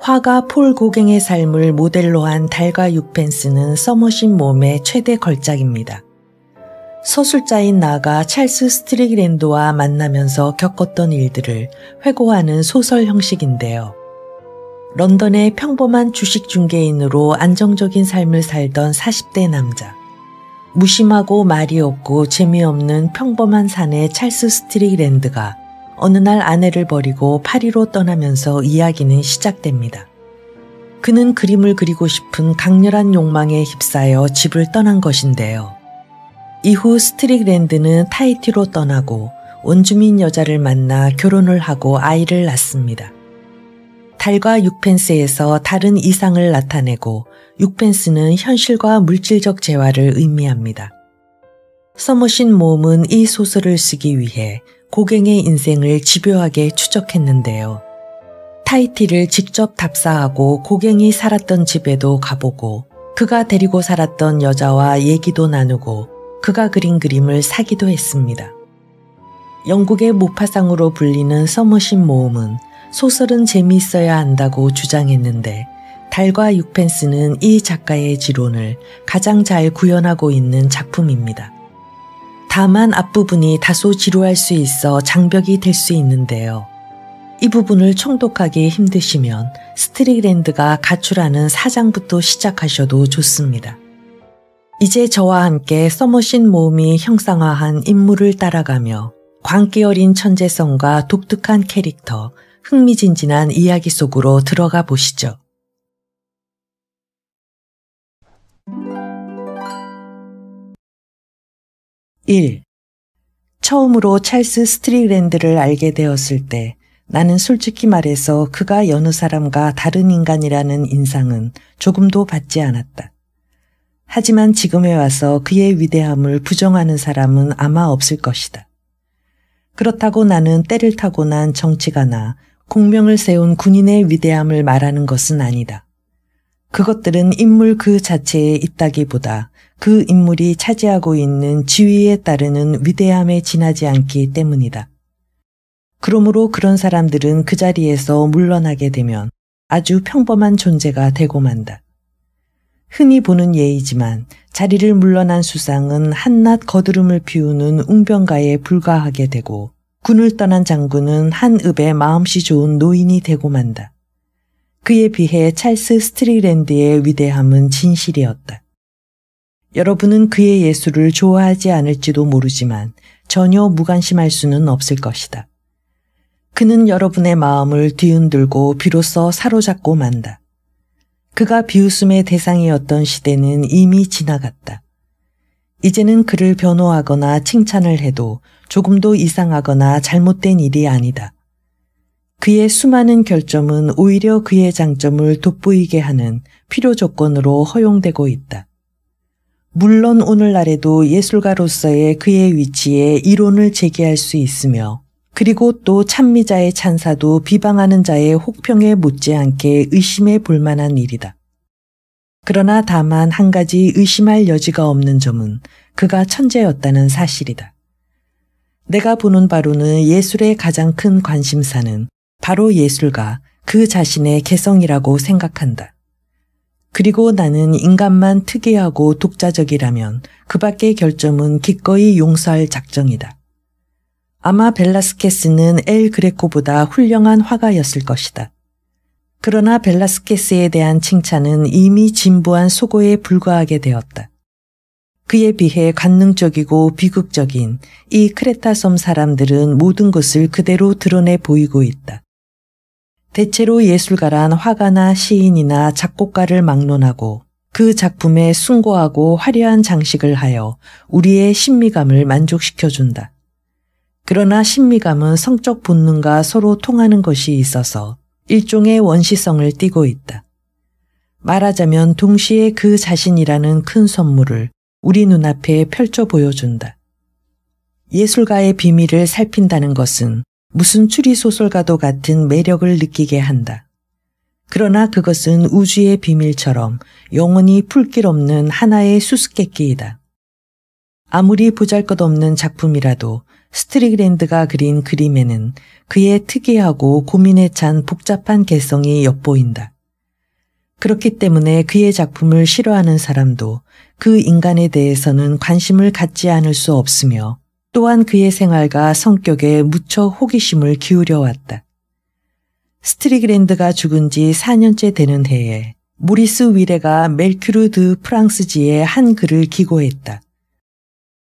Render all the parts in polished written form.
화가 폴 고갱의 삶을 모델로 한 달과 육펜스는 서머신 몬의 최대 걸작입니다. 서술자인 나가 찰스 스트릭랜드와 만나면서 겪었던 일들을 회고하는 소설 형식인데요. 런던의 평범한 주식 중개인으로 안정적인 삶을 살던 40대 남자. 무심하고 말이 없고 재미없는 평범한 사내 찰스 스트릭랜드가 어느 날 아내를 버리고 파리로 떠나면서 이야기는 시작됩니다. 그는 그림을 그리고 싶은 강렬한 욕망에 휩싸여 집을 떠난 것인데요. 이후 스트릭랜드는 타히티로 떠나고 원주민 여자를 만나 결혼을 하고 아이를 낳습니다. 달과 육펜스에서 다른 이상을 나타내고 육펜스는 현실과 물질적 재화를 의미합니다. 서머신 몬은 이 소설을 쓰기 위해 고갱의 인생을 집요하게 추적했는데요. 타히티를 직접 답사하고 고갱이 살았던 집에도 가보고 그가 데리고 살았던 여자와 얘기도 나누고 그가 그린 그림을 사기도 했습니다. 영국의 모파상으로 불리는 서머신 몬은 소설은 재미있어야 한다고 주장했는데 달과 육펜스는 이 작가의 지론을 가장 잘 구현하고 있는 작품입니다. 다만 앞부분이 다소 지루할 수 있어 장벽이 될 수 있는데요. 이 부분을 총독하기 힘드시면 스트릭랜드가 가출하는 4장부터 시작하셔도 좋습니다. 이제 저와 함께 서머신 몬이 형상화한 인물을 따라가며 광기 어린 천재성과 독특한 캐릭터, 흥미진진한 이야기 속으로 들어가 보시죠. 1. 처음으로 찰스 스트릭랜드를 알게 되었을 때 나는 솔직히 말해서 그가 여느 사람과 다른 인간이라는 인상은 조금도 받지 않았다. 하지만 지금에 와서 그의 위대함을 부정하는 사람은 아마 없을 것이다. 그렇다고 나는 때를 타고난 정치가나 공명을 세운 군인의 위대함을 말하는 것은 아니다. 그것들은 인물 그 자체에 있다기보다 그 인물이 차지하고 있는 지위에 따르는 위대함에 지나지 않기 때문이다. 그러므로 그런 사람들은 그 자리에서 물러나게 되면 아주 평범한 존재가 되고 만다. 흔히 보는 예이지만 자리를 물러난 수상은 한낱 거드름을 피우는 웅변가에 불과하게 되고 군을 떠난 장군은 한 읍에 마음씨 좋은 노인이 되고 만다. 그에 비해 찰스 스트릭랜드의 위대함은 진실이었다. 여러분은 그의 예술을 좋아하지 않을지도 모르지만 전혀 무관심할 수는 없을 것이다. 그는 여러분의 마음을 뒤흔들고 비로소 사로잡고 만다. 그가 비웃음의 대상이었던 시대는 이미 지나갔다. 이제는 그를 변호하거나 칭찬을 해도 조금도 이상하거나 잘못된 일이 아니다. 그의 수많은 결점은 오히려 그의 장점을 돋보이게 하는 필요 조건으로 허용되고 있다. 물론 오늘날에도 예술가로서의 그의 위치에 이론을 제기할 수 있으며 그리고 또 찬미자의 찬사도 비방하는 자의 혹평에 못지않게 의심해 볼 만한 일이다. 그러나 다만 한 가지 의심할 여지가 없는 점은 그가 천재였다는 사실이다. 내가 보는 바로는 예술의 가장 큰 관심사는 바로 예술가 그 자신의 개성이라고 생각한다. 그리고 나는 인간만 특이하고 독자적이라면 그 밖의 결점은 기꺼이 용서할 작정이다. 아마 벨라스케스는 엘 그레코보다 훌륭한 화가였을 것이다. 그러나 벨라스케스에 대한 칭찬은 이미 진부한 소고에 불과하게 되었다. 그에 비해 관능적이고 비극적인 이 크레타 섬 사람들은 모든 것을 그대로 드러내 보이고 있다. 대체로 예술가란 화가나 시인이나 작곡가를 막론하고 그 작품에 숭고하고 화려한 장식을 하여 우리의 신미감을 만족시켜준다. 그러나 신미감은 성적 본능과 서로 통하는 것이 있어서 일종의 원시성을 띠고 있다. 말하자면 동시에 그 자신이라는 큰 선물을 우리 눈앞에 펼쳐 보여준다. 예술가의 비밀을 살핀다는 것은 무슨 추리소설과도 같은 매력을 느끼게 한다. 그러나 그것은 우주의 비밀처럼 영원히 풀 길 없는 하나의 수수께끼이다. 아무리 보잘것없는 작품이라도 스트릭랜드가 그린 그림에는 그의 특이하고 고민에 찬 복잡한 개성이 엿보인다. 그렇기 때문에 그의 작품을 싫어하는 사람도 그 인간에 대해서는 관심을 갖지 않을 수 없으며 또한 그의 생활과 성격에 무척 호기심을 기울여 왔다. 스트리그랜드가 죽은 지 4년째 되는 해에 모리스 위레가 멜큐르 드 프랑스지에 한 글을 기고했다.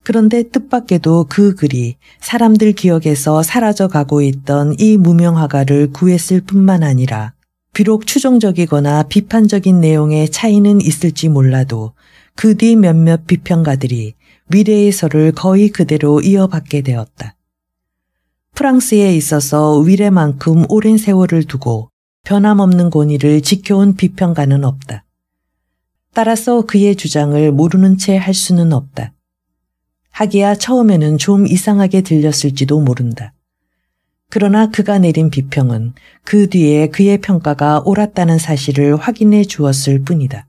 그런데 뜻밖에도 그 글이 사람들 기억에서 사라져가고 있던 이 무명 화가를 구했을 뿐만 아니라 비록 추정적이거나 비판적인 내용의 차이는 있을지 몰라도 그 뒤 몇몇 비평가들이 위레의 설을 거의 그대로 이어받게 되었다. 프랑스에 있어서 위레만큼 오랜 세월을 두고 변함없는 권위를 지켜온 비평가는 없다. 따라서 그의 주장을 모르는 채 할 수는 없다. 하기야 처음에는 좀 이상하게 들렸을지도 모른다. 그러나 그가 내린 비평은 그 뒤에 그의 평가가 옳았다는 사실을 확인해 주었을 뿐이다.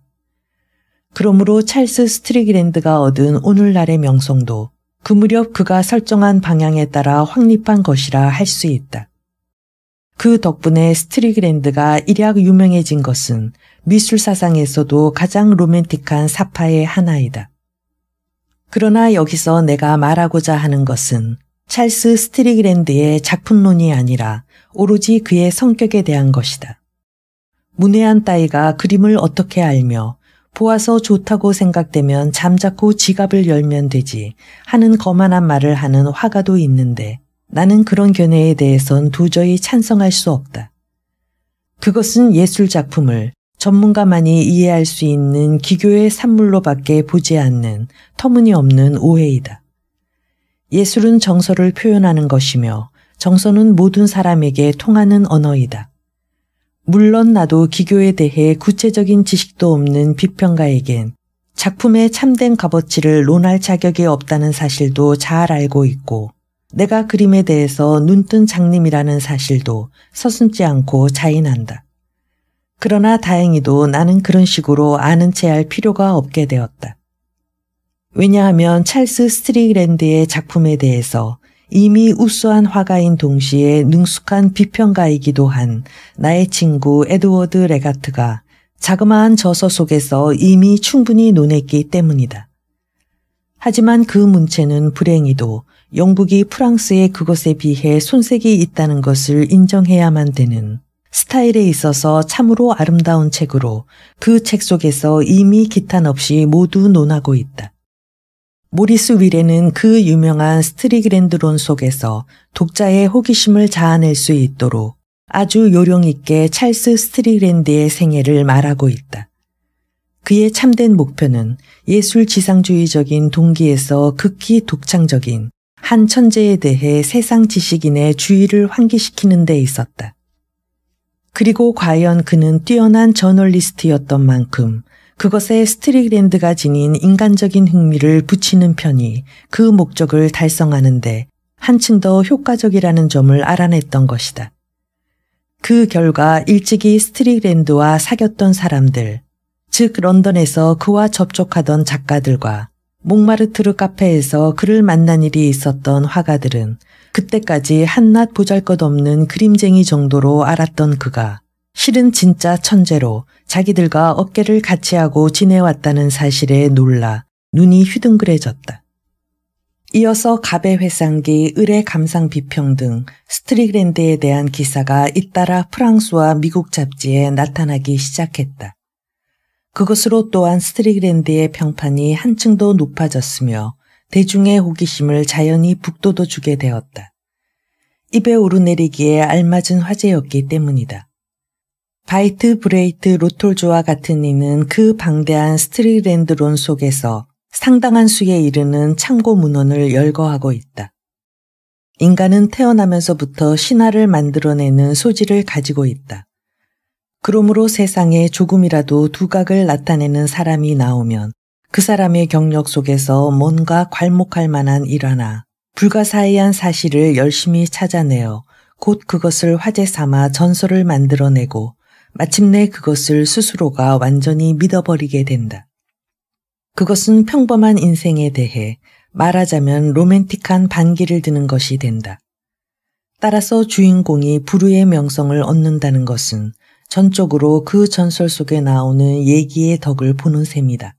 그러므로 찰스 스트리그랜드가 얻은 오늘날의 명성도 그 무렵 그가 설정한 방향에 따라 확립한 것이라 할 수 있다. 그 덕분에 스트리그랜드가 일약 유명해진 것은 미술 사상에서도 가장 로맨틱한 사파의 하나이다. 그러나 여기서 내가 말하고자 하는 것은 찰스 스트리그랜드의 작품론이 아니라 오로지 그의 성격에 대한 것이다. 문외한 따위가 그림을 어떻게 알며 보아서 좋다고 생각되면 잠자코 지갑을 열면 되지 하는 거만한 말을 하는 화가도 있는데 나는 그런 견해에 대해선 도저히 찬성할 수 없다. 그것은 예술 작품을 전문가만이 이해할 수 있는 기교의 산물로밖에 보지 않는 터무니없는 오해이다. 예술은 정서를 표현하는 것이며 정서는 모든 사람에게 통하는 언어이다. 물론 나도 기교에 대해 구체적인 지식도 없는 비평가에겐 작품의 참된 값어치를 논할 자격이 없다는 사실도 잘 알고 있고 내가 그림에 대해서 눈뜬 장님이라는 사실도 서슴지 않고 자인한다. 그러나 다행히도 나는 그런 식으로 아는 체 할 필요가 없게 되었다. 왜냐하면 찰스 스트리그랜드의 작품에 대해서 이미 우수한 화가인 동시에 능숙한 비평가이기도 한 나의 친구 에드워드 레가트가 자그마한 저서 속에서 이미 충분히 논했기 때문이다. 하지만 그 문체는 불행히도 영국이 프랑스의 그것에 비해 손색이 있다는 것을 인정해야만 되는 스타일에 있어서 참으로 아름다운 책으로 그 책 속에서 이미 기탄 없이 모두 논하고 있다. 모리스 위레는 그 유명한 스트리그랜드론 속에서 독자의 호기심을 자아낼 수 있도록 아주 요령 있게 찰스 스트리그랜드의 생애를 말하고 있다. 그의 참된 목표는 예술 지상주의적인 동기에서 극히 독창적인 한 천재에 대해 세상 지식인의 주의를 환기시키는 데 있었다. 그리고 과연 그는 뛰어난 저널리스트였던 만큼 그것에 스트리그랜드가 지닌 인간적인 흥미를 붙이는 편이 그 목적을 달성하는데 한층 더 효과적이라는 점을 알아냈던 것이다. 그 결과 일찍이 스트리그랜드와 사귀었던 사람들, 즉 런던에서 그와 접촉하던 작가들과 몽마르트르 카페에서 그를 만난 일이 있었던 화가들은 그때까지 한낱 보잘것없는 그림쟁이 정도로 알았던 그가 실은 진짜 천재로 자기들과 어깨를 같이 하고 지내왔다는 사실에 놀라 눈이 휘둥그레졌다. 이어서 갑의 회상기, 을의 감상 비평 등 스트리그랜드에 대한 기사가 잇따라 프랑스와 미국 잡지에 나타나기 시작했다. 그것으로 또한 스트리그랜드의 평판이 한층 더 높아졌으며 대중의 호기심을 자연히 북돋워주게 되었다. 입에 오르내리기에 알맞은 화제였기 때문이다. 바이트 브레이트 로톨조와 같은 이는 그 방대한 스트리그랜드론 속에서 상당한 수에 이르는 참고 문헌을 열거하고 있다. 인간은 태어나면서부터 신화를 만들어내는 소질을 가지고 있다. 그러므로 세상에 조금이라도 두각을 나타내는 사람이 나오면 그 사람의 경력 속에서 뭔가 괄목할 만한 일화나 불가사의한 사실을 열심히 찾아내어 곧 그것을 화제 삼아 전설을 만들어내고 마침내 그것을 스스로가 완전히 믿어버리게 된다. 그것은 평범한 인생에 대해 말하자면 로맨틱한 반기를 드는 것이 된다. 따라서 주인공이 불후의 명성을 얻는다는 것은 전적으로 그 전설 속에 나오는 얘기의 덕을 보는 셈이다.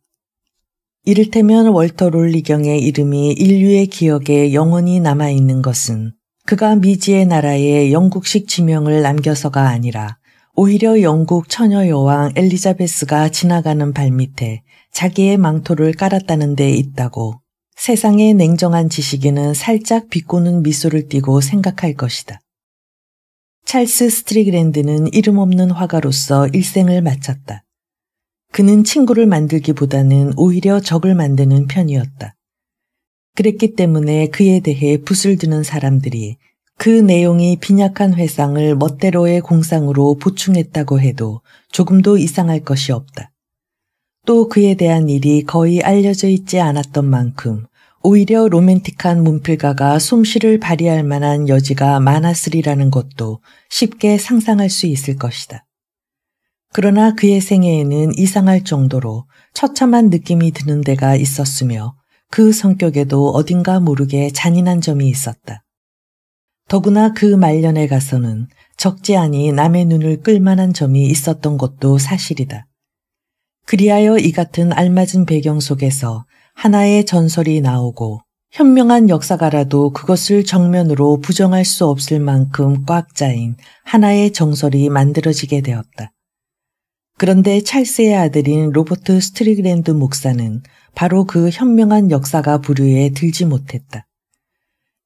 이를테면 월터 롤리경의 이름이 인류의 기억에 영원히 남아있는 것은 그가 미지의 나라에 영국식 지명을 남겨서가 아니라 오히려 영국 처녀 여왕 엘리자베스가 지나가는 발밑에 자기의 망토를 깔았다는 데 있다고 세상의 냉정한 지식인은 살짝 비꼬는 미소를 띠고 생각할 것이다. 찰스 스트리그랜드는 이름 없는 화가로서 일생을 마쳤다. 그는 친구를 만들기보다는 오히려 적을 만드는 편이었다. 그랬기 때문에 그에 대해 붓을 드는 사람들이 그 내용이 빈약한 회상을 멋대로의 공상으로 보충했다고 해도 조금도 이상할 것이 없다. 또 그에 대한 일이 거의 알려져 있지 않았던 만큼 오히려 로맨틱한 문필가가 솜씨를 발휘할 만한 여지가 많았으리라는 것도 쉽게 상상할 수 있을 것이다. 그러나 그의 생애에는 이상할 정도로 처참한 느낌이 드는 데가 있었으며 그 성격에도 어딘가 모르게 잔인한 점이 있었다. 더구나 그 말년에 가서는 적지 않이 남의 눈을 끌만한 점이 있었던 것도 사실이다. 그리하여 이 같은 알맞은 배경 속에서 하나의 전설이 나오고 현명한 역사가라도 그것을 정면으로 부정할 수 없을 만큼 꽉 짜인 하나의 정설이 만들어지게 되었다. 그런데 찰스의 아들인 로버트 스트리그랜드 목사는 바로 그 현명한 역사가 부류에 들지 못했다.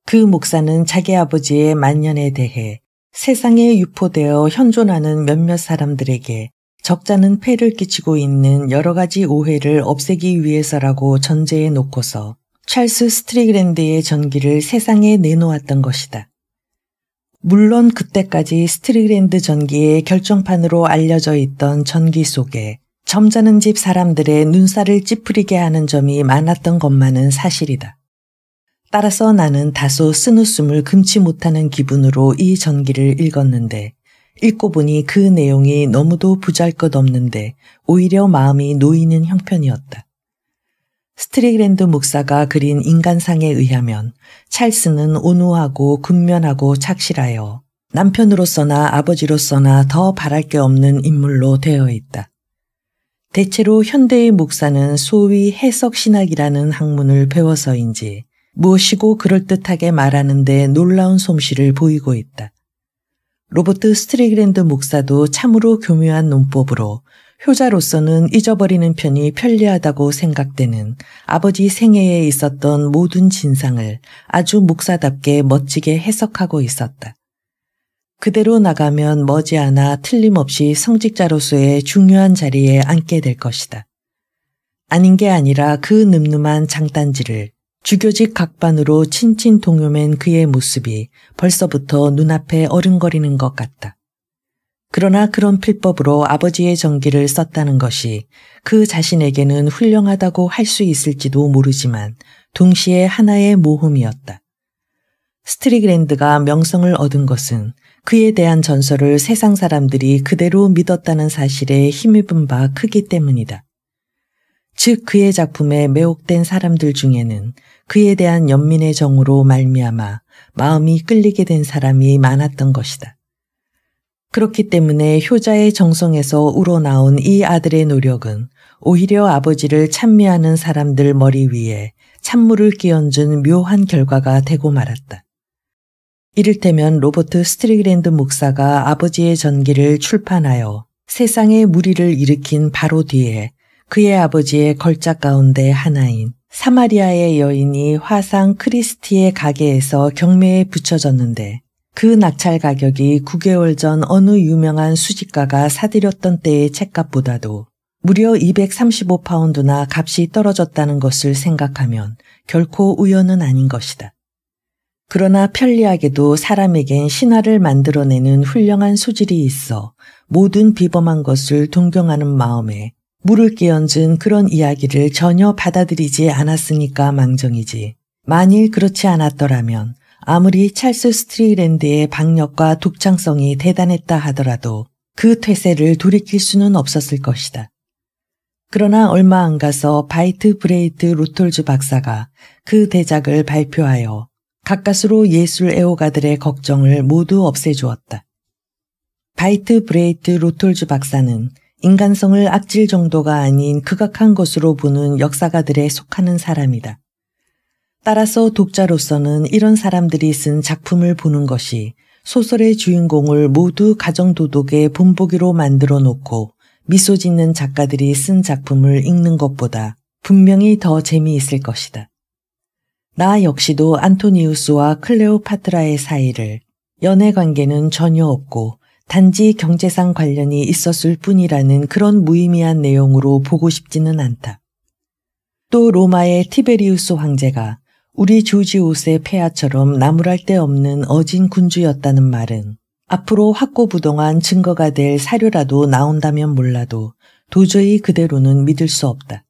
그 목사는 자기 아버지의 만년에 대해 세상에 유포되어 현존하는 몇몇 사람들에게 적잖은 폐를 끼치고 있는 여러 가지 오해를 없애기 위해서라고 전제해 놓고서 찰스 스트리그랜드의 전기를 세상에 내놓았던 것이다. 물론 그때까지 스트리그랜드 전기의 결정판으로 알려져 있던 전기 속에 점잖은 집 사람들의 눈살을 찌푸리게 하는 점이 많았던 것만은 사실이다. 따라서 나는 다소 쓴웃음을 금치 못하는 기분으로 이 전기를 읽었는데 읽고 보니 그 내용이 너무도 보잘것없는데 오히려 마음이 놓이는 형편이었다. 스트리그랜드 목사가 그린 인간상에 의하면 찰스는 온후하고 근면하고 착실하여 남편으로서나 아버지로서나 더 바랄 게 없는 인물로 되어 있다. 대체로 현대의 목사는 소위 해석신학이라는 학문을 배워서인지 무엇이고 그럴듯하게 말하는데 놀라운 솜씨를 보이고 있다. 로버트 스트리그랜드 목사도 참으로 교묘한 논법으로 효자로서는 잊어버리는 편이 편리하다고 생각되는 아버지 생애에 있었던 모든 진상을 아주 목사답게 멋지게 해석하고 있었다. 그대로 나가면 머지않아 틀림없이 성직자로서의 중요한 자리에 앉게 될 것이다. 아닌 게 아니라 그 늠름한 장단지를 주교직 각반으로 친친 동요맨 그의 모습이 벌써부터 눈앞에 어른거리는 것 같다. 그러나 그런 필법으로 아버지의 전기를 썼다는 것이 그 자신에게는 훌륭하다고 할 수 있을지도 모르지만 동시에 하나의 모험이었다. 스트리그랜드가 명성을 얻은 것은 그에 대한 전설을 세상 사람들이 그대로 믿었다는 사실에 힘입은 바 크기 때문이다. 즉 그의 작품에 매혹된 사람들 중에는 그에 대한 연민의 정으로 말미암아 마음이 끌리게 된 사람이 많았던 것이다. 그렇기 때문에 효자의 정성에서 우러나온 이 아들의 노력은 오히려 아버지를 찬미하는 사람들 머리 위에 찬물을 끼얹은 묘한 결과가 되고 말았다. 이를테면 로버트 스트리그랜드 목사가 아버지의 전기를 출판하여 세상에 무리를 일으킨 바로 뒤에 그의 아버지의 걸작 가운데 하나인 사마리아의 여인이 화상 크리스티의 가게에서 경매에 붙여졌는데 그 낙찰 가격이 9개월 전 어느 유명한 수집가가 사들였던 때의 책값보다도 무려 235파운드나 값이 떨어졌다는 것을 생각하면 결코 우연은 아닌 것이다. 그러나 편리하게도 사람에겐 신화를 만들어내는 훌륭한 소질이 있어 모든 비범한 것을 동경하는 마음에 물을 끼얹은 그런 이야기를 전혀 받아들이지 않았으니까 망정이지. 만일 그렇지 않았더라면 아무리 찰스 스트리그랜드의 박력과 독창성이 대단했다 하더라도 그 퇴세를 돌이킬 수는 없었을 것이다. 그러나 얼마 안 가서 바이트 브레이트 루톨즈 박사가 그 대작을 발표하여 가까스로 예술 애호가들의 걱정을 모두 없애주었다. 바이트 브레이트 로톨즈 박사는 인간성을 악질 정도가 아닌 극악한 것으로 보는 역사가들에 속하는 사람이다. 따라서 독자로서는 이런 사람들이 쓴 작품을 보는 것이 소설의 주인공을 모두 가정도덕의 본보기로 만들어 놓고 미소 짓는 작가들이 쓴 작품을 읽는 것보다 분명히 더 재미있을 것이다. 나 역시도 안토니우스와 클레오파트라의 사이를 연애 관계는 전혀 없고 단지 경제상 관련이 있었을 뿐이라는 그런 무의미한 내용으로 보고 싶지는 않다. 또 로마의 티베리우스 황제가 우리 조지옷의 폐하처럼 나무랄 데 없는 어진 군주였다는 말은 앞으로 확고부동한 증거가 될 사료라도 나온다면 몰라도 도저히 그대로는 믿을 수 없다.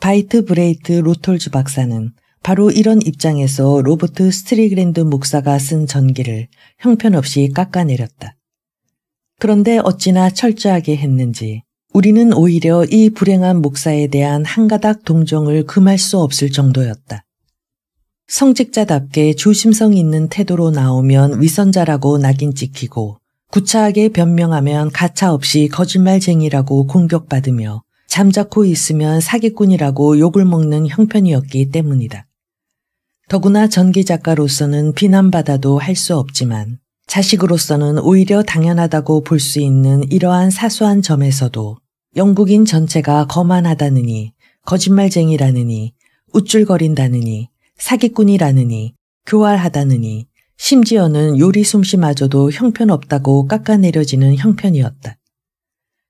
바이트 브레이트 로톨즈 박사는 바로 이런 입장에서 로버트 스트리그랜드 목사가 쓴 전기를 형편없이 깎아내렸다. 그런데 어찌나 철저하게 했는지 우리는 오히려 이 불행한 목사에 대한 한 가닥 동정을 금할 수 없을 정도였다. 성직자답게 조심성 있는 태도로 나오면 위선자라고 낙인 찍히고 구차하게 변명하면 가차없이 거짓말쟁이라고 공격받으며 잠자코 있으면 사기꾼이라고 욕을 먹는 형편이었기 때문이다. 더구나 전기작가로서는 비난받아도 할 수 없지만 자식으로서는 오히려 당연하다고 볼 수 있는 이러한 사소한 점에서도 영국인 전체가 거만하다느니 거짓말쟁이라느니 우쭐거린다느니 사기꾼이라느니 교활하다느니 심지어는 요리 솜씨마저도 형편없다고 깎아내려지는 형편이었다.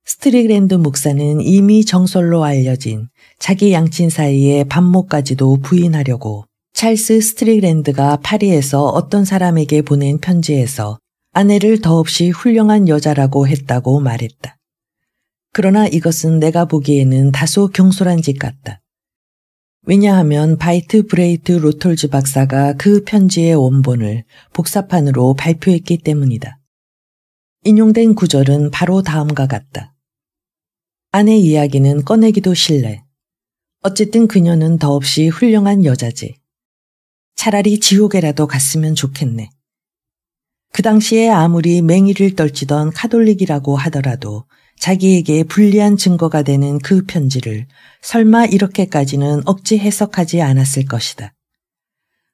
스트리그랜드 목사는 이미 정설로 알려진 자기 양친 사이의 반모까지도 부인하려고 찰스 스트리그랜드가 파리에서 어떤 사람에게 보낸 편지에서 아내를 더없이 훌륭한 여자라고 했다고 말했다. 그러나 이것은 내가 보기에는 다소 경솔한 짓 같다. 왜냐하면 바이트 브레이트 로톨즈 박사가 그 편지의 원본을 복사판으로 발표했기 때문이다. 인용된 구절은 바로 다음과 같다. 아내 이야기는 꺼내기도 싫네. 어쨌든 그녀는 더없이 훌륭한 여자지. 차라리 지옥에라도 갔으면 좋겠네. 그 당시에 아무리 맹위를 떨치던 카톨릭이라고 하더라도 자기에게 불리한 증거가 되는 그 편지를 설마 이렇게까지는 억지 해석하지 않았을 것이다.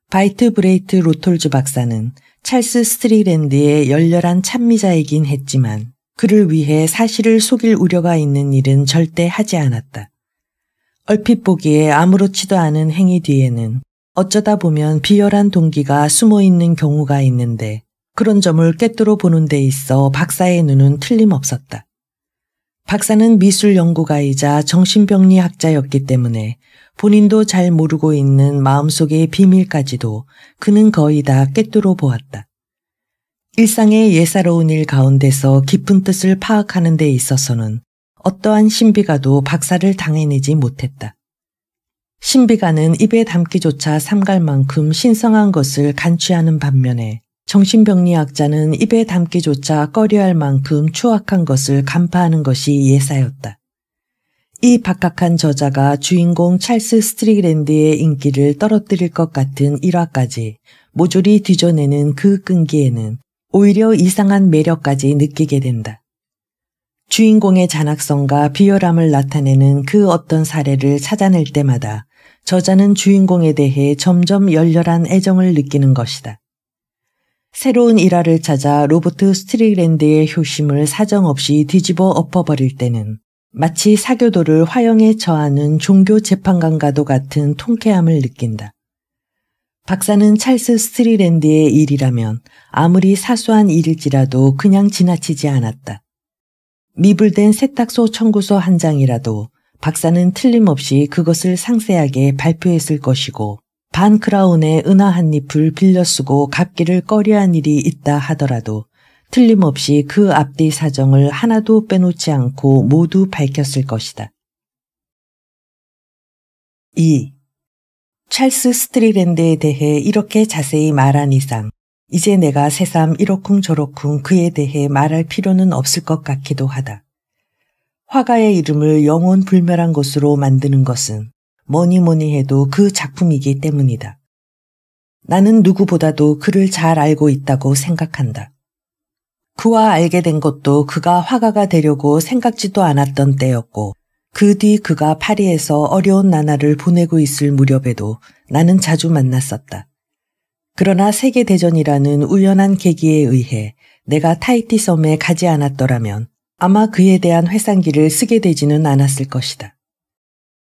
바이트 브레이트 로톨즈 박사는 찰스 스트리랜드의 열렬한 찬미자이긴 했지만 그를 위해 사실을 속일 우려가 있는 일은 절대 하지 않았다. 얼핏 보기에 아무렇지도 않은 행위 뒤에는 어쩌다 보면 비열한 동기가 숨어있는 경우가 있는데 그런 점을 꿰뚫어 보는 데 있어 박사의 눈은 틀림없었다. 박사는 미술 연구가이자 정신병리학자였기 때문에 본인도 잘 모르고 있는 마음속의 비밀까지도 그는 거의 다 꿰뚫어 보았다. 일상의 예사로운 일 가운데서 깊은 뜻을 파악하는 데 있어서는 어떠한 신비가도 박사를 당해내지 못했다. 신비가는 입에 담기조차 삼갈 만큼 신성한 것을 간취하는 반면에 정신병리학자는 입에 담기조차 꺼려할 만큼 추악한 것을 간파하는 것이 예사였다. 이 박학한 저자가 주인공 찰스 스트리랜드의 인기를 떨어뜨릴 것 같은 일화까지 모조리 뒤져내는 그 끈기에는 오히려 이상한 매력까지 느끼게 된다. 주인공의 잔악성과 비열함을 나타내는 그 어떤 사례를 찾아낼 때마다 저자는 주인공에 대해 점점 열렬한 애정을 느끼는 것이다. 새로운 일화를 찾아 로버트 스트리랜드의 효심을 사정없이 뒤집어 엎어버릴 때는 마치 사교도를 화형에 처하는 종교 재판관과도 같은 통쾌함을 느낀다. 박사는 찰스 스트리랜드의 일이라면 아무리 사소한 일일지라도 그냥 지나치지 않았다. 미불된 세탁소 청구서 한 장이라도 박사는 틀림없이 그것을 상세하게 발표했을 것이고 반 크라운의 은하 한 잎을 빌려 쓰고 갚기를 꺼려한 일이 있다 하더라도 틀림없이 그 앞뒤 사정을 하나도 빼놓지 않고 모두 밝혔을 것이다. 2. 찰스 스트리랜드에 대해 이렇게 자세히 말한 이상 이제 내가 새삼 이러쿵저러쿵 그에 대해 말할 필요는 없을 것 같기도 하다. 화가의 이름을 영혼불멸한 것으로 만드는 것은 뭐니 해도 그 작품이기 때문이다. 나는 누구보다도 그를 잘 알고 있다고 생각한다. 그와 알게 된 것도 그가 화가가 되려고 생각지도 않았던 때였고 그 뒤 그가 파리에서 어려운 나날을 보내고 있을 무렵에도 나는 자주 만났었다. 그러나 세계대전이라는 우연한 계기에 의해 내가 타히티 섬에 가지 않았더라면 아마 그에 대한 회상기를 쓰게 되지는 않았을 것이다.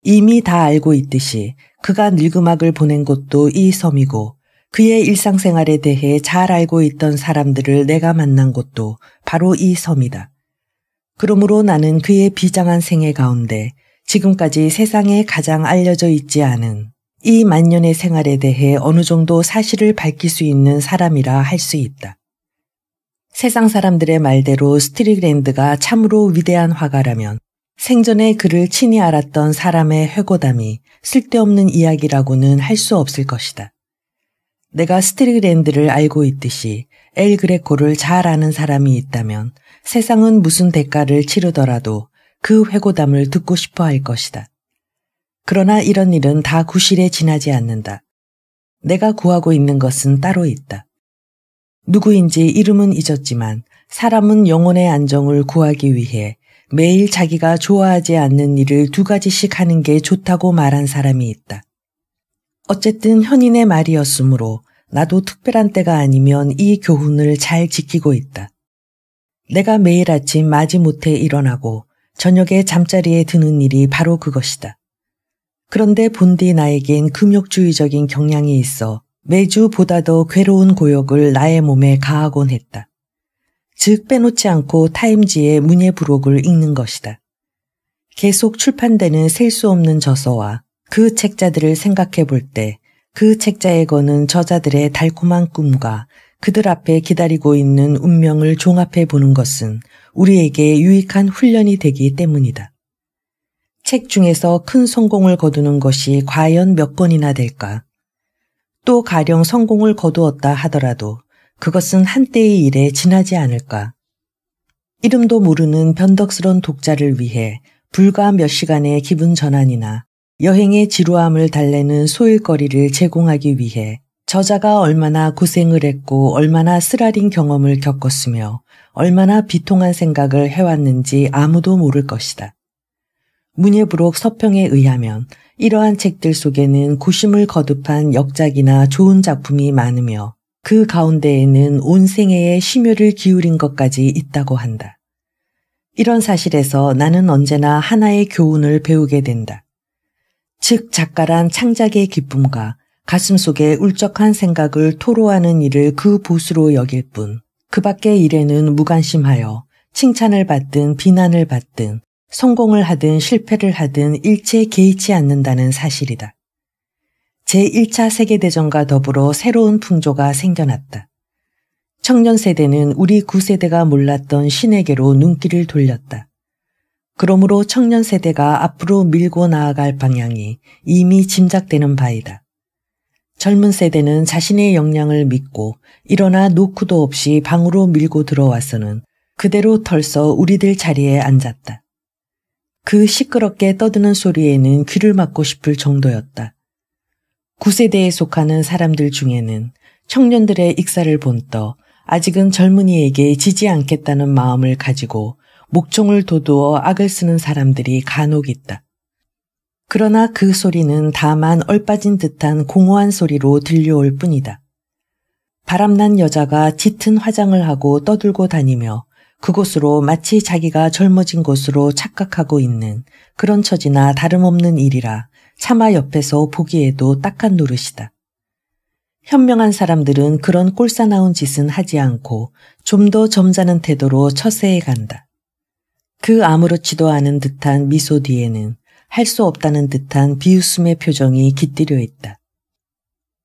이미 다 알고 있듯이 그가 늙음악을 보낸 곳도 이 섬이고 그의 일상생활에 대해 잘 알고 있던 사람들을 내가 만난 곳도 바로 이 섬이다. 그러므로 나는 그의 비장한 생애 가운데 지금까지 세상에 가장 알려져 있지 않은 이 만년의 생활에 대해 어느 정도 사실을 밝힐 수 있는 사람이라 할 수 있다. 세상 사람들의 말대로 스트릭랜드가 참으로 위대한 화가라면 생전에 그를 친히 알았던 사람의 회고담이 쓸데없는 이야기라고는 할 수 없을 것이다. 내가 스트릭랜드를 알고 있듯이 엘 그레코를 잘 아는 사람이 있다면 세상은 무슨 대가를 치르더라도 그 회고담을 듣고 싶어 할 것이다. 그러나 이런 일은 다 구실에 지나지 않는다. 내가 구하고 있는 것은 따로 있다. 누구인지 이름은 잊었지만 사람은 영혼의 안정을 구하기 위해 매일 자기가 좋아하지 않는 일을 2가지씩 하는 게 좋다고 말한 사람이 있다. 어쨌든 현인의 말이었으므로 나도 특별한 때가 아니면 이 교훈을 잘 지키고 있다. 내가 매일 아침 마지못해 일어나고 저녁에 잠자리에 드는 일이 바로 그것이다. 그런데 본디 나에겐 금욕주의적인 경향이 있어 매주 보다 더 괴로운 고역을 나의 몸에 가하곤 했다. 즉 빼놓지 않고 타임지의 문예 부록을 읽는 것이다. 계속 출판되는 셀 수 없는 저서와 그 책자들을 생각해 볼 때 그 책자에 거는 저자들의 달콤한 꿈과 그들 앞에 기다리고 있는 운명을 종합해 보는 것은 우리에게 유익한 훈련이 되기 때문이다. 책 중에서 큰 성공을 거두는 것이 과연 몇 권이나 될까? 또 가령 성공을 거두었다 하더라도 그것은 한때의 일에 지나지 않을까? 이름도 모르는 변덕스런 독자를 위해 불과 몇 시간의 기분 전환이나 여행의 지루함을 달래는 소일거리를 제공하기 위해 저자가 얼마나 고생을 했고 얼마나 쓰라린 경험을 겪었으며 얼마나 비통한 생각을 해왔는지 아무도 모를 것이다. 문예부록 서평에 의하면 이러한 책들 속에는 고심을 거듭한 역작이나 좋은 작품이 많으며 그 가운데에는 온 생애의 심혈을 기울인 것까지 있다고 한다. 이런 사실에서 나는 언제나 하나의 교훈을 배우게 된다. 즉 작가란 창작의 기쁨과 가슴속에 울적한 생각을 토로하는 일을 그 보수로 여길 뿐 그 밖의 일에는 무관심하여 칭찬을 받든 비난을 받든 성공을 하든 실패를 하든 일체 개의치 않는다는 사실이다. 제1차 세계대전과 더불어 새로운 풍조가 생겨났다. 청년 세대는 우리 구세대가 몰랐던 신에게로 눈길을 돌렸다. 그러므로 청년 세대가 앞으로 밀고 나아갈 방향이 이미 짐작되는 바이다. 젊은 세대는 자신의 역량을 믿고 일어나 노크도 없이 방으로 밀고 들어와서는 그대로 털서 우리들 자리에 앉았다. 그 시끄럽게 떠드는 소리에는 귀를 막고 싶을 정도였다. 9세대에 속하는 사람들 중에는 청년들의 익사를 본떠 아직은 젊은이에게 지지 않겠다는 마음을 가지고 목총을 도두어 악을 쓰는 사람들이 간혹 있다. 그러나 그 소리는 다만 얼빠진 듯한 공허한 소리로 들려올 뿐이다. 바람난 여자가 짙은 화장을 하고 떠들고 다니며 그곳으로 마치 자기가 젊어진 곳으로 착각하고 있는 그런 처지나 다름없는 일이라 차마 옆에서 보기에도 딱한 노릇이다. 현명한 사람들은 그런 꼴사나운 짓은 하지 않고 좀 더 점잖은 태도로 처세해 간다. 그 아무렇지도 않은 듯한 미소 뒤에는 할 수 없다는 듯한 비웃음의 표정이 깃들여 있다.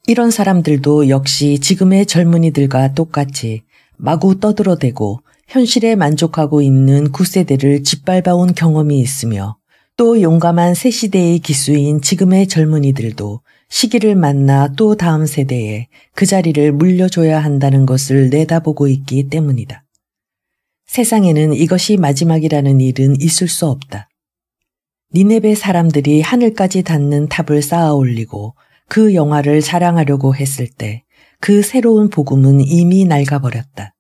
이런 사람들도 역시 지금의 젊은이들과 똑같이 마구 떠들어대고 현실에 만족하고 있는 9세대를 짓밟아온 경험이 있으며 또 용감한 새 시대의 기수인 지금의 젊은이들도 시기를 만나 또 다음 세대에 그 자리를 물려줘야 한다는 것을 내다보고 있기 때문이다. 세상에는 이것이 마지막이라는 일은 있을 수 없다. 니네베 사람들이 하늘까지 닿는 탑을 쌓아 올리고 그 영화를 자랑하려고 했을 때 그 새로운 복음은 이미 낡아버렸다.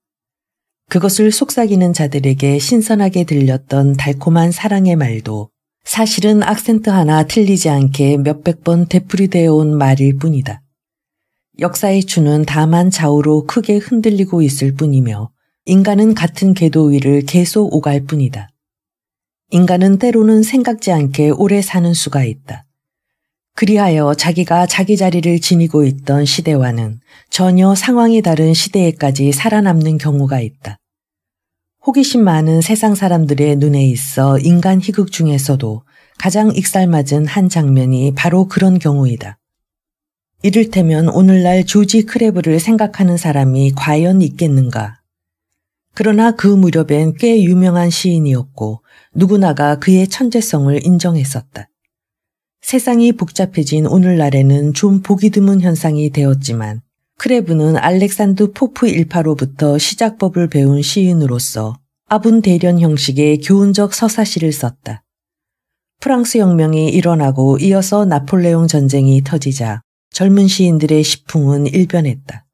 그것을 속삭이는 자들에게 신선하게 들렸던 달콤한 사랑의 말도 사실은 악센트 하나 틀리지 않게 몇백 번 되풀이되어 온 말일 뿐이다. 역사의 추는 다만 좌우로 크게 흔들리고 있을 뿐이며 인간은 같은 궤도 위를 계속 오갈 뿐이다. 인간은 때로는 생각지 않게 오래 사는 수가 있다. 그리하여 자기가 자기 자리를 지니고 있던 시대와는 전혀 상황이 다른 시대에까지 살아남는 경우가 있다. 호기심 많은 세상 사람들의 눈에 있어 인간 희극 중에서도 가장 익살맞은 한 장면이 바로 그런 경우이다. 이를테면 오늘날 조지 크레브를 생각하는 사람이 과연 있겠는가? 그러나 그 무렵엔 꽤 유명한 시인이었고 누구나가 그의 천재성을 인정했었다. 세상이 복잡해진 오늘날에는 좀 보기 드문 현상이 되었지만 크레브는 알렉산드 포프 일파로부터 시작법을 배운 시인으로서 아분 대련 형식의 교훈적 서사시를 썼다. 프랑스 혁명이 일어나고 이어서 나폴레옹 전쟁이 터지자 젊은 시인들의 시풍은 일변했다.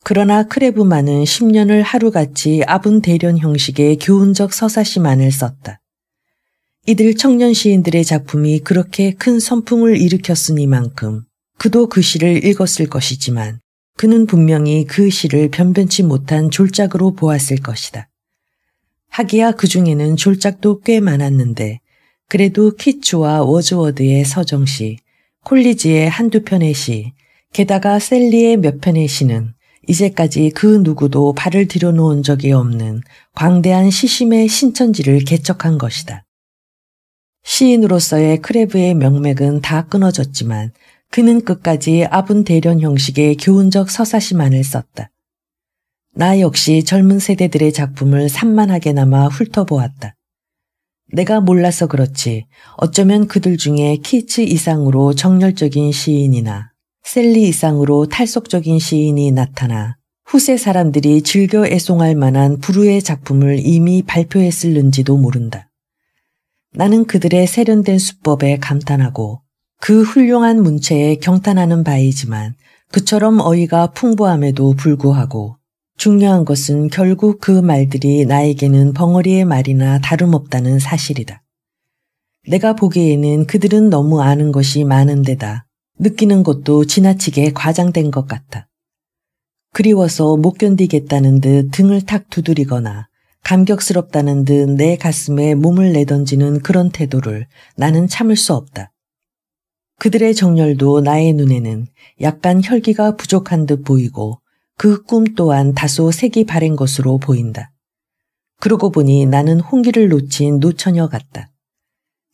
그러나 크레브만은 10년을 하루같이 아분 대련 형식의 교훈적 서사시만을 썼다. 이들 청년 시인들의 작품이 그렇게 큰 선풍을 일으켰으니만큼 그도 그 시를 읽었을 것이지만 그는 분명히 그 시를 변변치 못한 졸작으로 보았을 것이다. 하기야 그 중에는 졸작도 꽤 많았는데 그래도 키츠와 워즈워드의 서정시, 콜리지의 한두 편의 시, 게다가 셀리의 몇 편의 시는 이제까지 그 누구도 발을 들여놓은 적이 없는 광대한 시심의 신천지를 개척한 것이다. 시인으로서의 크레브의 명맥은 다 끊어졌지만 그는 끝까지 아분 대련 형식의 교훈적 서사시만을 썼다. 나 역시 젊은 세대들의 작품을 산만하게나마 훑어보았다. 내가 몰라서 그렇지 어쩌면 그들 중에 키츠 이상으로 정열적인 시인이나 셀리 이상으로 탈속적인 시인이 나타나 후세 사람들이 즐겨 애송할 만한 불후의 작품을 이미 발표했을는지도 모른다. 나는 그들의 세련된 수법에 감탄하고 그 훌륭한 문체에 경탄하는 바이지만 그처럼 어이가 풍부함에도 불구하고 중요한 것은 결국 그 말들이 나에게는 벙어리의 말이나 다름없다는 사실이다. 내가 보기에는 그들은 너무 아는 것이 많은 데다 느끼는 것도 지나치게 과장된 것 같아. 그리워서 못 견디겠다는 듯 등을 탁 두드리거나 감격스럽다는 듯 내 가슴에 몸을 내던지는 그런 태도를 나는 참을 수 없다. 그들의 정열도 나의 눈에는 약간 혈기가 부족한 듯 보이고 그 꿈 또한 다소 색이 바랜 것으로 보인다. 그러고 보니 나는 홍기를 놓친 노처녀 같다.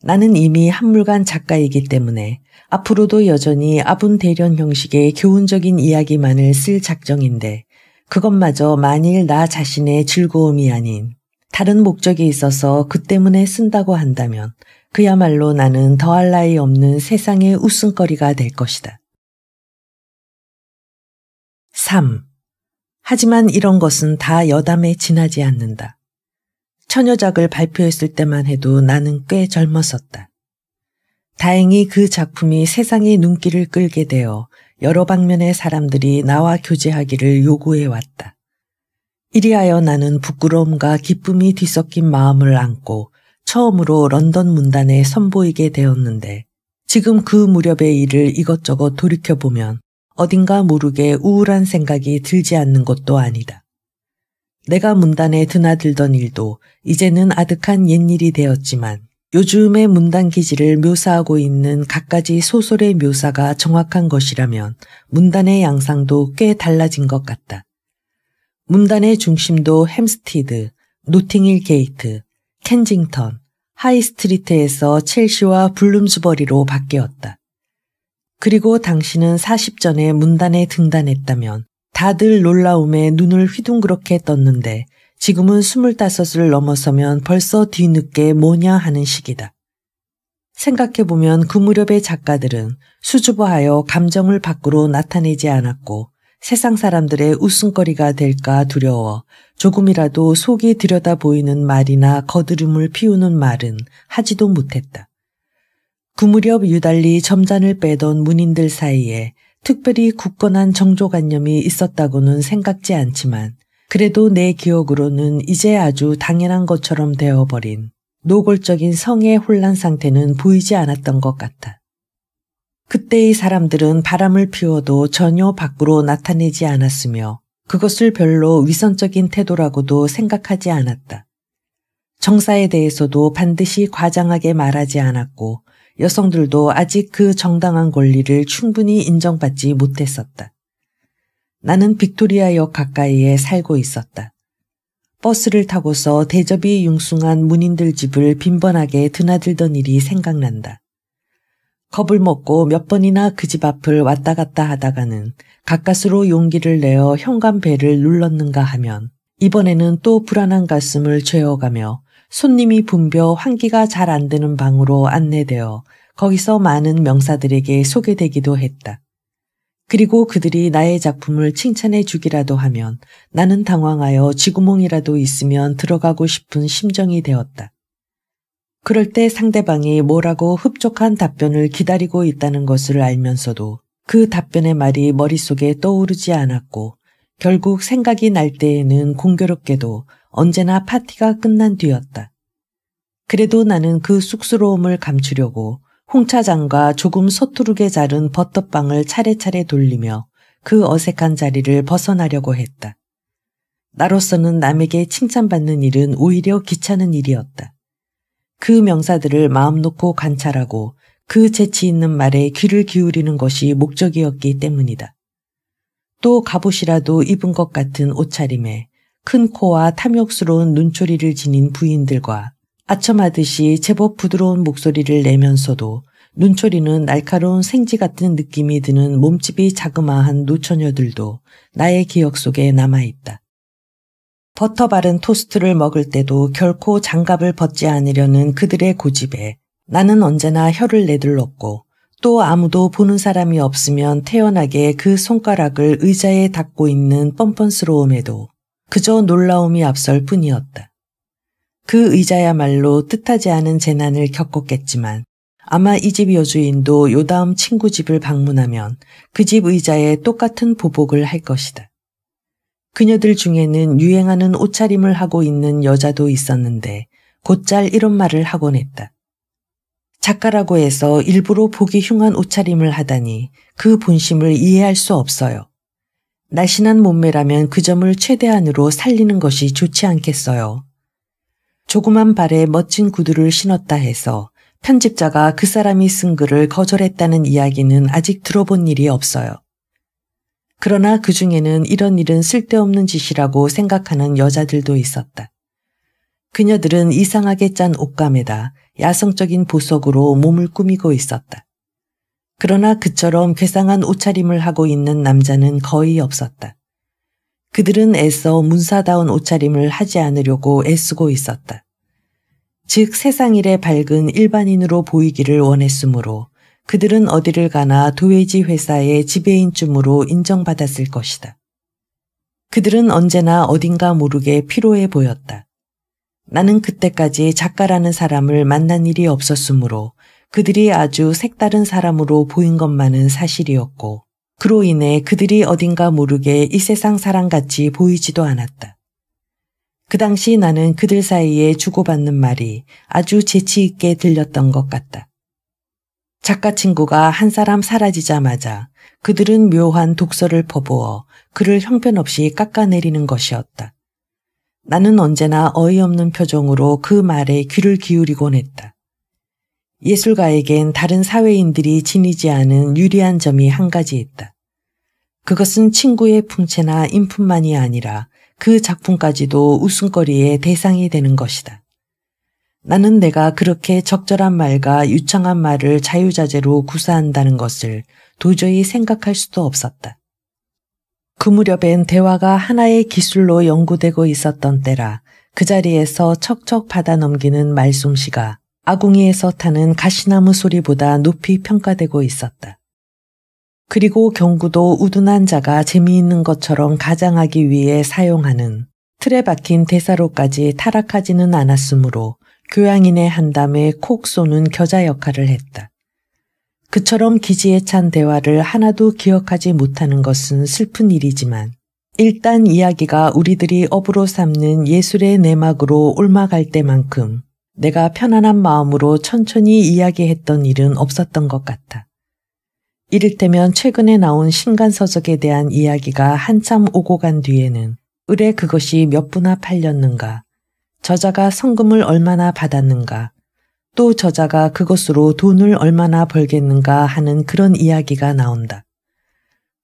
나는 이미 한물간 작가이기 때문에 앞으로도 여전히 아분 대련 형식의 교훈적인 이야기만을 쓸 작정인데 그것마저 만일 나 자신의 즐거움이 아닌 다른 목적이 있어서 그 때문에 쓴다고 한다면 그야말로 나는 더할 나위 없는 세상의 웃음거리가 될 것이다. 3. 하지만 이런 것은 다 여담에 지나지 않는다. 처녀작을 발표했을 때만 해도 나는 꽤 젊었었다. 다행히 그 작품이 세상의 눈길을 끌게 되어 여러 방면의 사람들이 나와 교제하기를 요구해왔다. 이리하여 나는 부끄러움과 기쁨이 뒤섞인 마음을 안고 처음으로 런던 문단에 선보이게 되었는데 지금 그 무렵의 일을 이것저것 돌이켜보면 어딘가 모르게 우울한 생각이 들지 않는 것도 아니다. 내가 문단에 드나들던 일도 이제는 아득한 옛일이 되었지만 요즘의 문단 기질을 묘사하고 있는 갖가지 소설의 묘사가 정확한 것이라면 문단의 양상도 꽤 달라진 것 같다. 문단의 중심도 햄스티드, 노팅힐 게이트, 켄징턴, 하이스트리트에서 첼시와 블룸스버리로 바뀌었다. 그리고 당신은 40전에 문단에 등단했다면 다들 놀라움에 눈을 휘둥그렇게 떴는데 지금은 25을 넘어서면 벌써 뒤늦게 뭐냐 하는 시기다. 생각해보면 그 무렵의 작가들은 수줍어하여 감정을 밖으로 나타내지 않았고 세상 사람들의 웃음거리가 될까 두려워 조금이라도 속이 들여다 보이는 말이나 거드름을 피우는 말은 하지도 못했다. 그 무렵 유달리 점잔을 빼던 문인들 사이에 특별히 굳건한 정조관념이 있었다고는 생각지 않지만 그래도 내 기억으로는 이제 아주 당연한 것처럼 되어버린 노골적인 성의 혼란 상태는 보이지 않았던 것 같아. 그때의 사람들은 바람을 피워도 전혀 밖으로 나타내지 않았으며 그것을 별로 위선적인 태도라고도 생각하지 않았다. 정사에 대해서도 반드시 과장하게 말하지 않았고 여성들도 아직 그 정당한 권리를 충분히 인정받지 못했었다. 나는 빅토리아역 가까이에 살고 있었다. 버스를 타고서 대접이 융숭한 문인들 집을 빈번하게 드나들던 일이 생각난다. 겁을 먹고 몇 번이나 그 집 앞을 왔다 갔다 하다가는 가까스로 용기를 내어 현관배를 눌렀는가 하면 이번에는 또 불안한 가슴을 죄어가며 손님이 붐벼 환기가 잘 안 되는 방으로 안내되어 거기서 많은 명사들에게 소개되기도 했다. 그리고 그들이 나의 작품을 칭찬해 주기라도 하면 나는 당황하여 쥐구멍이라도 있으면 들어가고 싶은 심정이 되었다. 그럴 때 상대방이 뭐라고 흡족한 답변을 기다리고 있다는 것을 알면서도 그 답변의 말이 머릿속에 떠오르지 않았고 결국 생각이 날 때에는 공교롭게도 언제나 파티가 끝난 뒤였다. 그래도 나는 그 쑥스러움을 감추려고 홍차잔과 조금 서투르게 자른 버터빵을 차례차례 돌리며 그 어색한 자리를 벗어나려고 했다. 나로서는 남에게 칭찬받는 일은 오히려 귀찮은 일이었다. 그 명사들을 마음 놓고 관찰하고 그 재치 있는 말에 귀를 기울이는 것이 목적이었기 때문이다. 또 갑옷이라도 입은 것 같은 옷차림에 큰 코와 탐욕스러운 눈초리를 지닌 부인들과 아첨하듯이 제법 부드러운 목소리를 내면서도 눈초리는 날카로운 생쥐 같은 느낌이 드는 몸집이 자그마한 노처녀들도 나의 기억 속에 남아있다. 버터 바른 토스트를 먹을 때도 결코 장갑을 벗지 않으려는 그들의 고집에 나는 언제나 혀를 내둘렀고 또 아무도 보는 사람이 없으면 태연하게 그 손가락을 의자에 닿고 있는 뻔뻔스러움에도 그저 놀라움이 앞설 뿐이었다. 그 의자야말로 뜻하지 않은 재난을 겪었겠지만 아마 이 집 여주인도 요다음 친구 집을 방문하면 그 집 의자에 똑같은 보복을 할 것이다. 그녀들 중에는 유행하는 옷차림을 하고 있는 여자도 있었는데 곧잘 이런 말을 하곤 했다. 작가라고 해서 일부러 보기 흉한 옷차림을 하다니 그 본심을 이해할 수 없어요. 날씬한 몸매라면 그 점을 최대한으로 살리는 것이 좋지 않겠어요. 조그만 발에 멋진 구두를 신었다 해서 편집자가 그 사람이 쓴 글을 거절했다는 이야기는 아직 들어본 일이 없어요. 그러나 그 중에는 이런 일은 쓸데없는 짓이라고 생각하는 여자들도 있었다. 그녀들은 이상하게 짠 옷감에다 야성적인 보석으로 몸을 꾸미고 있었다. 그러나 그처럼 괴상한 옷차림을 하고 있는 남자는 거의 없었다. 그들은 애써 문사다운 옷차림을 하지 않으려고 애쓰고 있었다. 즉 세상일에 밝은 일반인으로 보이기를 원했으므로 그들은 어디를 가나 도회지 회사의 지배인쯤으로 인정받았을 것이다. 그들은 언제나 어딘가 모르게 피로해 보였다. 나는 그때까지 작가라는 사람을 만난 일이 없었으므로 그들이 아주 색다른 사람으로 보인 것만은 사실이었고 그로 인해 그들이 어딘가 모르게 이 세상 사람같이 보이지도 않았다. 그 당시 나는 그들 사이에 주고받는 말이 아주 재치 있게 들렸던 것 같다. 작가 친구가 한 사람 사라지자마자 그들은 묘한 독서를 퍼부어 그를 형편없이 깎아내리는 것이었다. 나는 언제나 어이없는 표정으로 그 말에 귀를 기울이곤 했다. 예술가에겐 다른 사회인들이 지니지 않은 유리한 점이 한 가지 있다. 그것은 친구의 풍채나 인품만이 아니라 그 작품까지도 웃음거리의 대상이 되는 것이다. 나는 내가 그렇게 적절한 말과 유창한 말을 자유자재로 구사한다는 것을 도저히 생각할 수도 없었다. 그 무렵엔 대화가 하나의 기술로 연구되고 있었던 때라 그 자리에서 척척 받아 넘기는 말솜씨가 아궁이에서 타는 가시나무 소리보다 높이 평가되고 있었다. 그리고 경구도 우둔한 자가 재미있는 것처럼 가장하기 위해 사용하는 틀에 박힌 대사로까지 타락하지는 않았으므로 교양인의 한담에 콕 쏘는 겨자 역할을 했다. 그처럼 기지에 찬 대화를 하나도 기억하지 못하는 것은 슬픈 일이지만 일단 이야기가 우리들이 업으로 삼는 예술의 내막으로 옮아갈 때만큼 내가 편안한 마음으로 천천히 이야기했던 일은 없었던 것 같아. 이를테면 최근에 나온 신간서적에 대한 이야기가 한참 오고 간 뒤에는 의뢰 그것이 몇 부나 팔렸는가, 저자가 성금을 얼마나 받았는가, 또 저자가 그것으로 돈을 얼마나 벌겠는가 하는 그런 이야기가 나온다.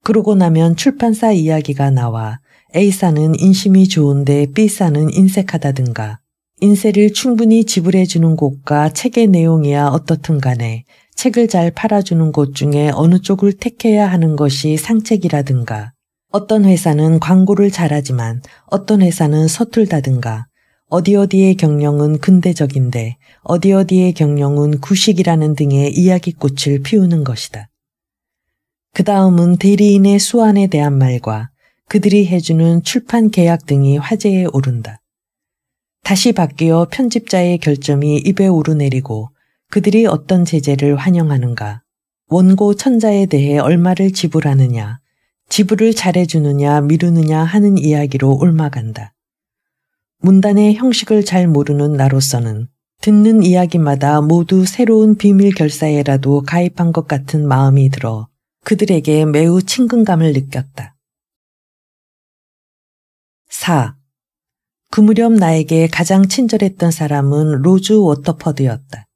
그러고 나면 출판사 이야기가 나와 A사는 인심이 좋은데 B사는 인색하다든가, 인세를 충분히 지불해주는 곳과 책의 내용이야 어떻든 간에 책을 잘 팔아주는 곳 중에 어느 쪽을 택해야 하는 것이 상책이라든가, 어떤 회사는 광고를 잘하지만 어떤 회사는 서툴다든가, 어디어디의 경영은 근대적인데 어디어디의 경영은 구식이라는 등의 이야기꽃을 피우는 것이다. 그 다음은 대리인의 수완에 대한 말과 그들이 해주는 출판 계약 등이 화제에 오른다. 다시 바뀌어 편집자의 결점이 입에 오르내리고 그들이 어떤 제재를 환영하는가, 원고 천자에 대해 얼마를 지불하느냐, 지불을 잘해주느냐 미루느냐 하는 이야기로 옮아간다. 문단의 형식을 잘 모르는 나로서는 듣는 이야기마다 모두 새로운 비밀 결사에라도 가입한 것 같은 마음이 들어 그들에게 매우 친근감을 느꼈다. 4. 그 무렵 나에게 가장 친절했던 사람은 로즈 워터퍼드였다.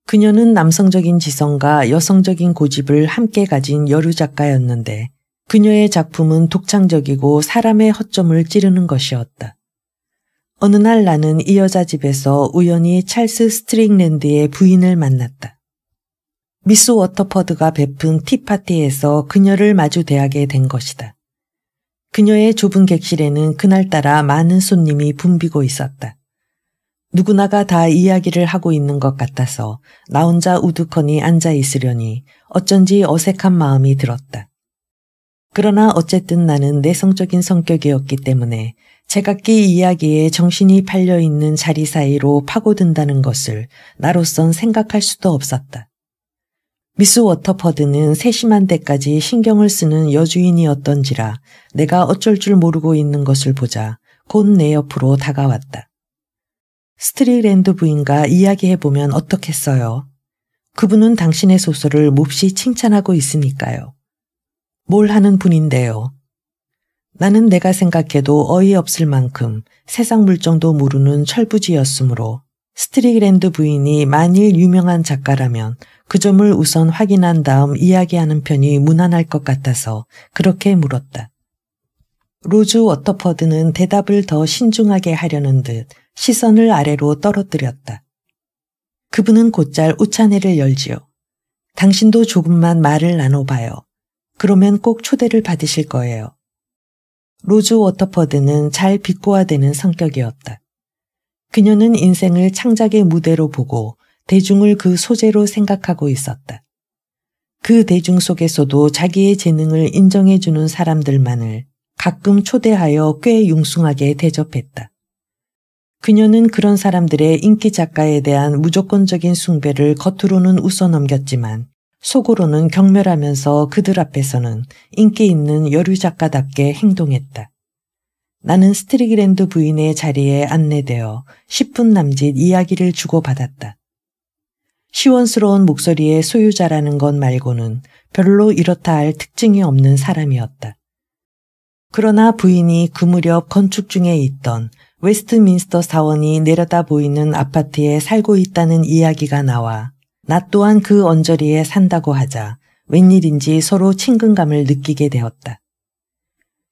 그녀는 남성적인 지성과 여성적인 고집을 함께 가진 여류 작가였는데 그녀의 작품은 독창적이고 사람의 허점을 찌르는 것이었다. 어느 날 나는 이 여자 집에서 우연히 찰스 스트링랜드의 부인을 만났다. 미스 워터퍼드가 베푼 티파티에서 그녀를 마주 대하게 된 것이다. 그녀의 좁은 객실에는 그날따라 많은 손님이 붐비고 있었다. 누구나가 다 이야기를 하고 있는 것 같아서 나 혼자 우두커니 앉아 있으려니 어쩐지 어색한 마음이 들었다. 그러나 어쨌든 나는 내성적인 성격이었기 때문에 제각기 이야기에 정신이 팔려있는 자리 사이로 파고든다는 것을 나로선 생각할 수도 없었다. 미스 워터퍼드는 세심한 데까지 신경을 쓰는 여주인이었던지라 내가 어쩔 줄 모르고 있는 것을 보자 곧 내 옆으로 다가왔다. 스트릭랜드 부인과 이야기해보면 어떻겠어요? 그분은 당신의 소설을 몹시 칭찬하고 있으니까요. 뭘 하는 분인데요? 나는 내가 생각해도 어이없을 만큼 세상 물정도 모르는 철부지였으므로 스트릭랜드 부인이 만일 유명한 작가라면 그 점을 우선 확인한 다음 이야기하는 편이 무난할 것 같아서 그렇게 물었다. 로즈 워터퍼드는 대답을 더 신중하게 하려는 듯 시선을 아래로 떨어뜨렸다. 그분은 곧잘 우차내를 열지요. 당신도 조금만 말을 나눠봐요. 그러면 꼭 초대를 받으실 거예요. 로즈 워터퍼드는 잘 비꼬아대는 성격이었다. 그녀는 인생을 창작의 무대로 보고 대중을 그 소재로 생각하고 있었다. 그 대중 속에서도 자기의 재능을 인정해주는 사람들만을 가끔 초대하여 꽤 융숭하게 대접했다. 그녀는 그런 사람들의 인기 작가에 대한 무조건적인 숭배를 겉으로는 웃어넘겼지만 속으로는 경멸하면서 그들 앞에서는 인기 있는 여류 작가답게 행동했다. 나는 스트릭랜드 부인의 자리에 안내되어 10분 남짓 이야기를 주고받았다. 시원스러운 목소리의 소유자라는 것 말고는 별로 이렇다 할 특징이 없는 사람이었다. 그러나 부인이 그 무렵 건축 중에 있던 웨스트민스터 사원이 내려다 보이는 아파트에 살고 있다는 이야기가 나와 나 또한 그 언저리에 산다고 하자 웬일인지 서로 친근감을 느끼게 되었다.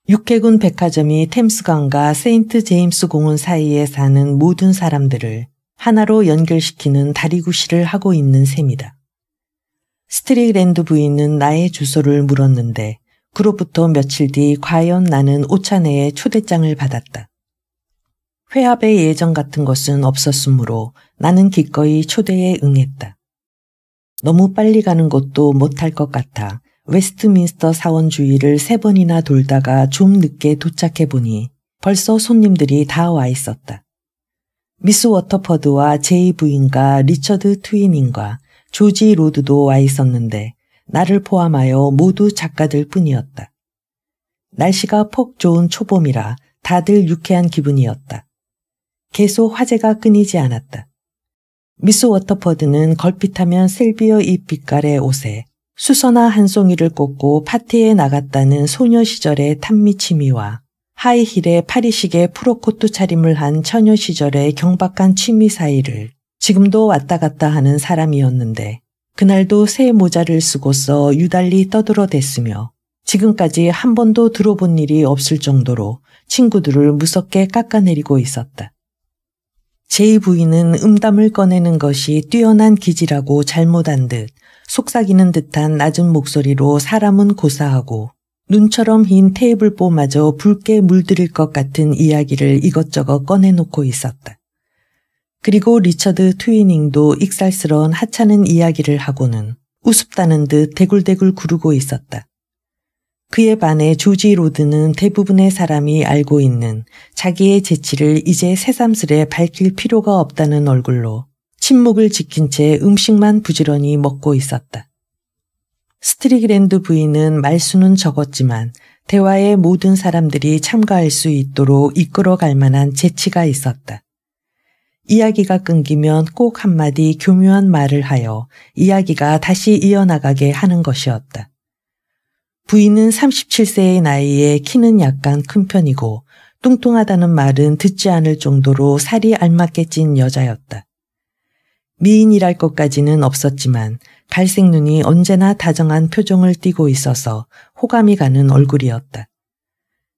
육해군 백화점이 템스강과 세인트 제임스 공원 사이에 사는 모든 사람들을 하나로 연결시키는 다리구실을 하고 있는 셈이다. 스트릭랜드 부인은 나의 주소를 물었는데 그로부터 며칠 뒤 과연 나는 오차내에 초대장을 받았다. 회합의 예정 같은 것은 없었으므로 나는 기꺼이 초대에 응했다. 너무 빨리 가는 것도 못할 것 같아 웨스트민스터 사원 주위를 3번이나 돌다가 좀 늦게 도착해보니 벌써 손님들이 다 와 있었다. 미스 워터퍼드와 제이 부인과 리처드 트위닝과 조지 로드도 와 있었는데 나를 포함하여 모두 작가들 뿐이었다. 날씨가 퍽 좋은 초봄이라 다들 유쾌한 기분이었다. 계속 화제가 끊이지 않았다. 미스 워터퍼드는 걸핏하면 셀비어 잎 빛깔의 옷에 수선화 한 송이를 꽂고 파티에 나갔다는 소녀 시절의 탐미 취미와 하이힐에 파리식의 프로코트 차림을 한 처녀 시절의 경박한 취미 사이를 지금도 왔다 갔다 하는 사람이었는데 그날도 새 모자를 쓰고서 유달리 떠들어댔으며 지금까지 한 번도 들어본 일이 없을 정도로 친구들을 무섭게 깎아내리고 있었다. 제이 부인은 음담을 꺼내는 것이 뛰어난 기지라고 잘못한 듯 속삭이는 듯한 낮은 목소리로 사람은 고사하고 눈처럼 흰 테이블보마저 붉게 물들일 것 같은 이야기를 이것저것 꺼내놓고 있었다. 그리고 리처드 트위닝도 익살스러운 하찮은 이야기를 하고는 우습다는 듯 대굴대굴 구르고 있었다. 그에 반해 조지 로드는 대부분의 사람이 알고 있는 자기의 재치를 이제 새삼스레 밝힐 필요가 없다는 얼굴로 침묵을 지킨 채 음식만 부지런히 먹고 있었다. 스트리그랜드 부인은 말수는 적었지만 대화에 모든 사람들이 참가할 수 있도록 이끌어갈 만한 재치가 있었다. 이야기가 끊기면 꼭 한마디 교묘한 말을 하여 이야기가 다시 이어나가게 하는 것이었다. 부인은 37세의 나이에 키는 약간 큰 편이고 뚱뚱하다는 말은 듣지 않을 정도로 살이 알맞게 찐 여자였다. 미인이랄 것까지는 없었지만 갈색 눈이 언제나 다정한 표정을 띠고 있어서 호감이 가는 얼굴이었다.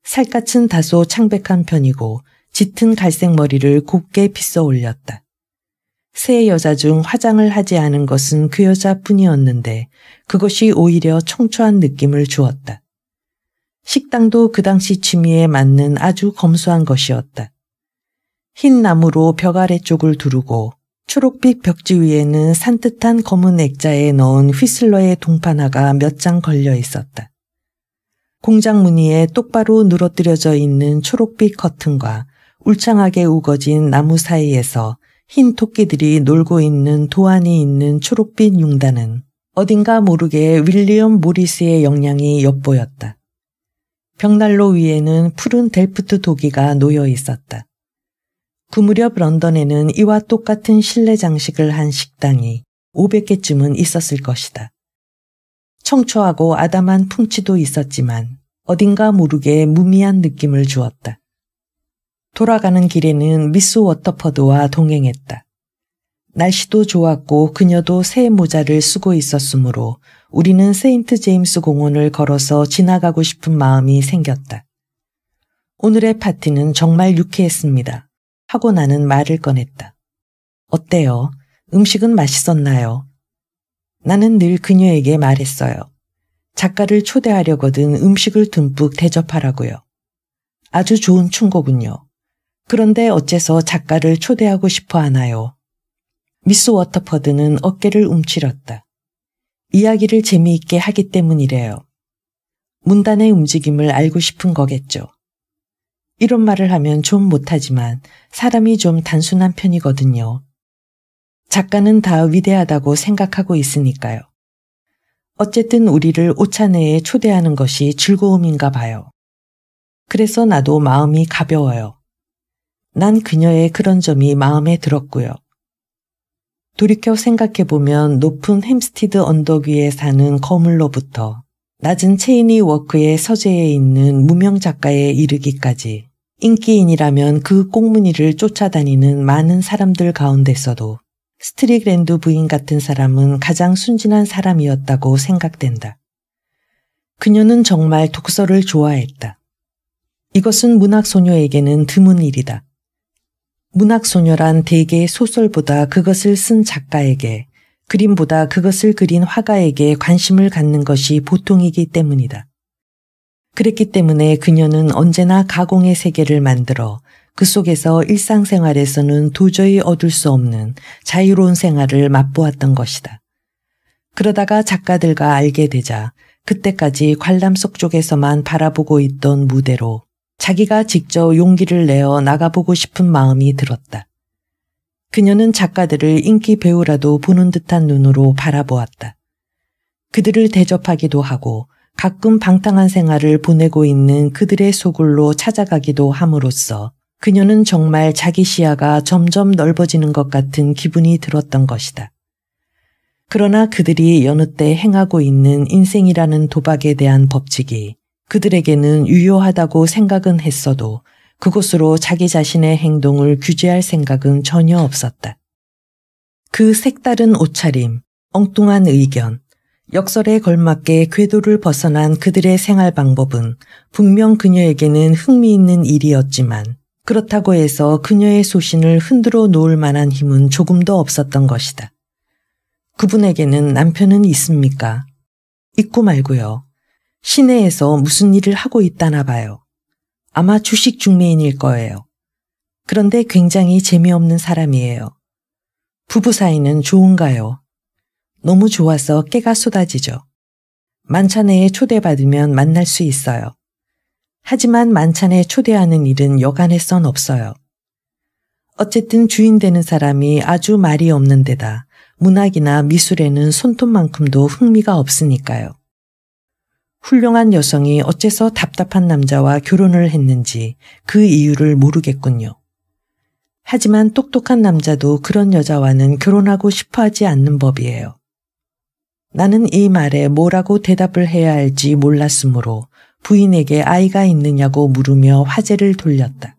살갗은 다소 창백한 편이고 짙은 갈색 머리를 곱게 빗어 올렸다. 세 여자 중 화장을 하지 않은 것은 그 여자뿐이었는데 그것이 오히려 청초한 느낌을 주었다. 식당도 그 당시 취미에 맞는 아주 검소한 것이었다. 흰 나무로 벽 아래쪽을 두르고 초록빛 벽지 위에는 산뜻한 검은 액자에 넣은 휘슬러의 동판화가 몇 장 걸려 있었다. 공장 무늬에 똑바로 늘어뜨려져 있는 초록빛 커튼과 울창하게 우거진 나무 사이에서 흰 토끼들이 놀고 있는 도안이 있는 초록빛 융단은 어딘가 모르게 윌리엄 모리스의 영향이 엿보였다. 벽난로 위에는 푸른 델프트 도기가 놓여 있었다. 그 무렵 런던에는 이와 똑같은 실내 장식을 한 식당이 500개쯤은 있었을 것이다. 청초하고 아담한 풍치도 있었지만 어딘가 모르게 무미한 느낌을 주었다. 돌아가는 길에는 미스 워터퍼드와 동행했다. 날씨도 좋았고 그녀도 새 모자를 쓰고 있었으므로 우리는 세인트 제임스 공원을 걸어서 지나가고 싶은 마음이 생겼다. 오늘의 파티는 정말 유쾌했습니다. 하고 나는 말을 꺼냈다. 어때요? 음식은 맛있었나요? 나는 늘 그녀에게 말했어요. 작가를 초대하려거든 음식을 듬뿍 대접하라고요. 아주 좋은 충고군요. 그런데 어째서 작가를 초대하고 싶어 하나요? 미스 워터퍼드는 어깨를 움츠렸다. 이야기를 재미있게 하기 때문이래요. 문단의 움직임을 알고 싶은 거겠죠. 이런 말을 하면 좀 못하지만 사람이 좀 단순한 편이거든요. 작가는 다 위대하다고 생각하고 있으니까요. 어쨌든 우리를 오찬회에 초대하는 것이 즐거움인가 봐요. 그래서 나도 마음이 가벼워요. 난 그녀의 그런 점이 마음에 들었고요. 돌이켜 생각해보면 높은 햄스티드 언덕 위에 사는 거물로부터 낮은 체이니 워크의 서재에 있는 무명 작가에 이르기까지 인기인이라면 그 꽁무니를 쫓아다니는 많은 사람들 가운데서도 스트리그랜드 부인 같은 사람은 가장 순진한 사람이었다고 생각된다. 그녀는 정말 독서를 좋아했다. 이것은 문학소녀에게는 드문 일이다. 문학소녀란 대개 소설보다 그것을 쓴 작가에게, 그림보다 그것을 그린 화가에게 관심을 갖는 것이 보통이기 때문이다. 그랬기 때문에 그녀는 언제나 가공의 세계를 만들어 그 속에서 일상생활에서는 도저히 얻을 수 없는 자유로운 생활을 맛보았던 것이다. 그러다가 작가들과 알게 되자 그때까지 관람 속 쪽에서만 바라보고 있던 무대로 자기가 직접 용기를 내어 나가보고 싶은 마음이 들었다. 그녀는 작가들을 인기 배우라도 보는 듯한 눈으로 바라보았다. 그들을 대접하기도 하고 가끔 방탕한 생활을 보내고 있는 그들의 소굴로 찾아가기도 함으로써 그녀는 정말 자기 시야가 점점 넓어지는 것 같은 기분이 들었던 것이다. 그러나 그들이 여느 때 행하고 있는 인생이라는 도박에 대한 법칙이 그들에게는 유효하다고 생각은 했어도 그곳으로 자기 자신의 행동을 규제할 생각은 전혀 없었다. 그 색다른 옷차림, 엉뚱한 의견, 역설에 걸맞게 궤도를 벗어난 그들의 생활 방법은 분명 그녀에게는 흥미있는 일이었지만 그렇다고 해서 그녀의 소신을 흔들어 놓을 만한 힘은 조금도 없었던 것이다. 그분에게는 남편은 있습니까? 있고 말고요. 시내에서 무슨 일을 하고 있다나 봐요. 아마 주식 중매인일 거예요. 그런데 굉장히 재미없는 사람이에요. 부부 사이는 좋은가요? 너무 좋아서 깨가 쏟아지죠. 만찬회에 초대받으면 만날 수 있어요. 하지만 만찬에 초대하는 일은 여간해선 없어요. 어쨌든 주인 되는 사람이 아주 말이 없는 데다 문학이나 미술에는 손톱만큼도 흥미가 없으니까요. 훌륭한 여성이 어째서 답답한 남자와 결혼을 했는지 그 이유를 모르겠군요. 하지만 똑똑한 남자도 그런 여자와는 결혼하고 싶어 하지 않는 법이에요. 나는 이 말에 뭐라고 대답을 해야 할지 몰랐으므로 부인에게 아이가 있느냐고 물으며 화제를 돌렸다.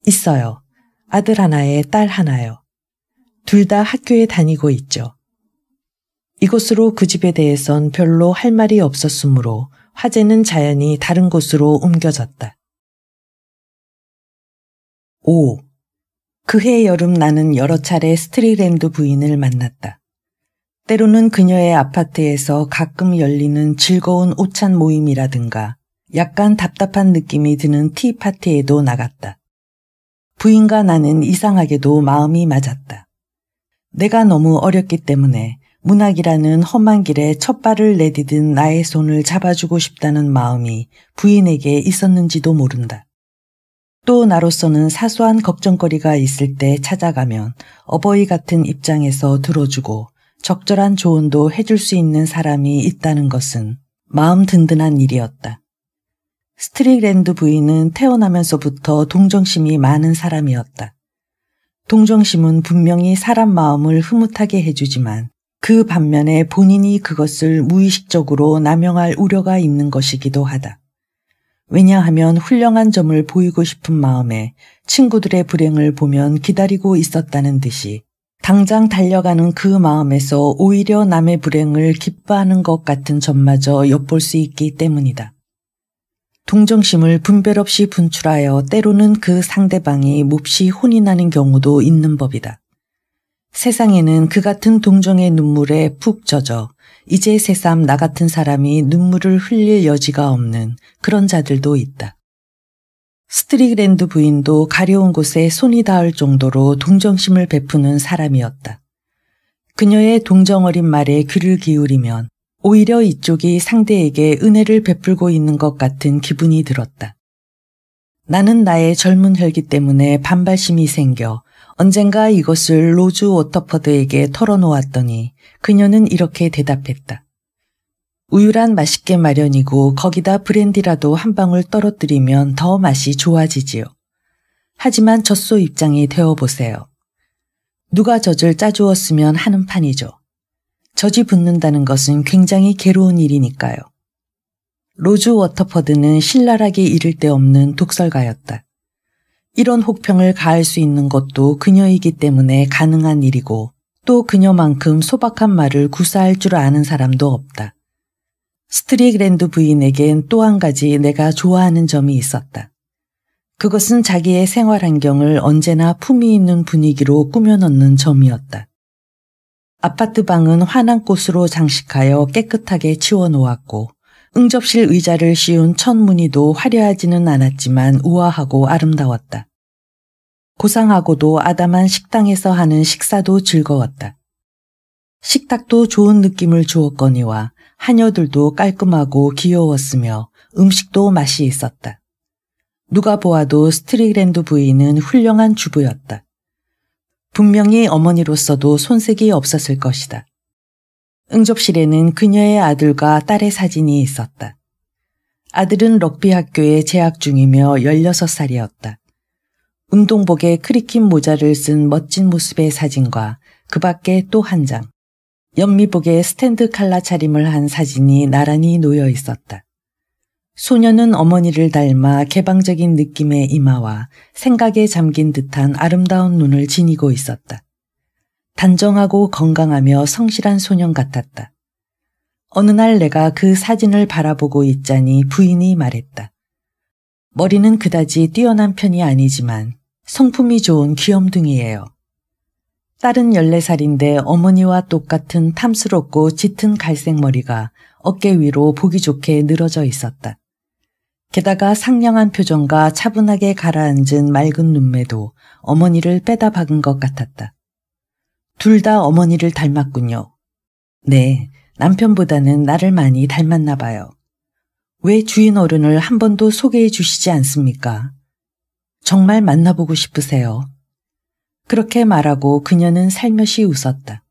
있어요. 아들 하나에 딸 하나요. 둘 다 학교에 다니고 있죠. 이곳으로 그 집에 대해선 별로 할 말이 없었으므로 화제는 자연히 다른 곳으로 옮겨졌다. 5. 그해 여름 나는 여러 차례 스트리랜드 부인을 만났다. 때로는 그녀의 아파트에서 가끔 열리는 즐거운 오찬 모임이라든가 약간 답답한 느낌이 드는 티파티에도 나갔다. 부인과 나는 이상하게도 마음이 맞았다. 내가 너무 어렸기 때문에 문학이라는 험한 길에 첫 발을 내디딘 나의 손을 잡아주고 싶다는 마음이 부인에게 있었는지도 모른다. 또 나로서는 사소한 걱정거리가 있을 때 찾아가면 어버이 같은 입장에서 들어주고 적절한 조언도 해줄 수 있는 사람이 있다는 것은 마음 든든한 일이었다. 스트릭랜드 부인은 태어나면서부터 동정심이 많은 사람이었다. 동정심은 분명히 사람 마음을 흐뭇하게 해주지만 그 반면에 본인이 그것을 무의식적으로 남용할 우려가 있는 것이기도 하다. 왜냐하면 훌륭한 점을 보이고 싶은 마음에 친구들의 불행을 보면 기다리고 있었다는 듯이 당장 달려가는 그 마음에서 오히려 남의 불행을 기뻐하는 것 같은 점마저 엿볼 수 있기 때문이다. 동정심을 분별 없이 분출하여 때로는 그 상대방이 몹시 혼이 나는 경우도 있는 법이다. 세상에는 그 같은 동정의 눈물에 푹 젖어 이제 새삼 나 같은 사람이 눈물을 흘릴 여지가 없는 그런 자들도 있다. 스트릭랜드 부인도 가려운 곳에 손이 닿을 정도로 동정심을 베푸는 사람이었다. 그녀의 동정 어린 말에 귀를 기울이면 오히려 이쪽이 상대에게 은혜를 베풀고 있는 것 같은 기분이 들었다. 나는 나의 젊은 혈기 때문에 반발심이 생겨 언젠가 이것을 로즈 워터퍼드에게 털어놓았더니 그녀는 이렇게 대답했다. 우유란 맛있게 마련이고 거기다 브랜디라도 한 방울 떨어뜨리면 더 맛이 좋아지지요. 하지만 젖소 입장이 되어보세요. 누가 젖을 짜주었으면 하는 판이죠. 젖이 붙는다는 것은 굉장히 괴로운 일이니까요. 로즈 워터퍼드는 신랄하게 이를 데 없는 독설가였다. 이런 혹평을 가할 수 있는 것도 그녀이기 때문에 가능한 일이고 또 그녀만큼 소박한 말을 구사할 줄 아는 사람도 없다. 스트릭랜드 부인에겐 또 한 가지 내가 좋아하는 점이 있었다. 그것은 자기의 생활 환경을 언제나 품위 있는 분위기로 꾸며놓는 점이었다. 아파트 방은 환한 꽃으로 장식하여 깨끗하게 치워놓았고 응접실 의자를 씌운 천무늬도 화려하지는 않았지만 우아하고 아름다웠다. 고상하고도 아담한 식당에서 하는 식사도 즐거웠다. 식탁도 좋은 느낌을 주었거니와 하녀들도 깔끔하고 귀여웠으며 음식도 맛이 있었다. 누가 보아도 스트릭랜드 부인은 훌륭한 주부였다. 분명히 어머니로서도 손색이 없었을 것이다. 응접실에는 그녀의 아들과 딸의 사진이 있었다. 아들은 럭비 학교에 재학 중이며 16살이었다. 운동복에 크리킨 모자를 쓴 멋진 모습의 사진과 그 밖에 또 한 장, 연미복에 스탠드 칼라 차림을 한 사진이 나란히 놓여 있었다. 소녀는 어머니를 닮아 개방적인 느낌의 이마와 생각에 잠긴 듯한 아름다운 눈을 지니고 있었다. 단정하고 건강하며 성실한 소년 같았다. 어느 날 내가 그 사진을 바라보고 있자니 부인이 말했다. 머리는 그다지 뛰어난 편이 아니지만 성품이 좋은 귀염둥이에요. 딸은 14살인데 어머니와 똑같은 탐스럽고 짙은 갈색 머리가 어깨 위로 보기 좋게 늘어져 있었다. 게다가 상냥한 표정과 차분하게 가라앉은 맑은 눈매도 어머니를 빼다 박은 것 같았다. 둘 다 어머니를 닮았군요. 네, 남편보다는 나를 많이 닮았나 봐요. 왜 주인 어른을 한 번도 소개해 주시지 않습니까? 정말 만나보고 싶으세요? 그렇게 말하고 그녀는 살며시 웃었다.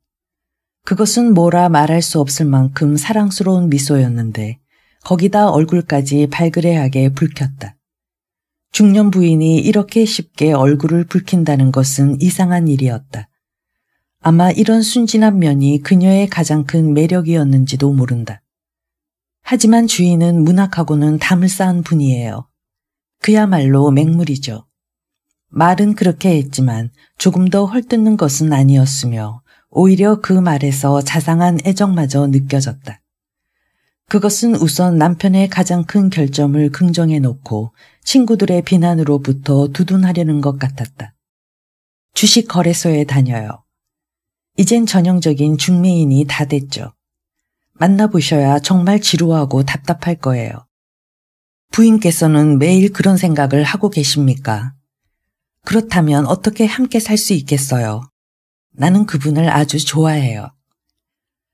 그것은 뭐라 말할 수 없을 만큼 사랑스러운 미소였는데 거기다 얼굴까지 발그레하게 붉혔다. 중년 부인이 이렇게 쉽게 얼굴을 붉힌다는 것은 이상한 일이었다. 아마 이런 순진한 면이 그녀의 가장 큰 매력이었는지도 모른다. 하지만 주인은 문학하고는 담을 쌓은 분이에요. 그야말로 맹물이죠. 말은 그렇게 했지만 조금 더 헐뜯는 것은 아니었으며 오히려 그 말에서 자상한 애정마저 느껴졌다. 그것은 우선 남편의 가장 큰 결점을 긍정해 놓고 친구들의 비난으로부터 두둔하려는 것 같았다. 주식 거래소에 다녀요. 이젠 전형적인 중매인이 다 됐죠. 만나보셔야 정말 지루하고 답답할 거예요. 부인께서는 매일 그런 생각을 하고 계십니까? 그렇다면 어떻게 함께 살 수 있겠어요? 나는 그분을 아주 좋아해요.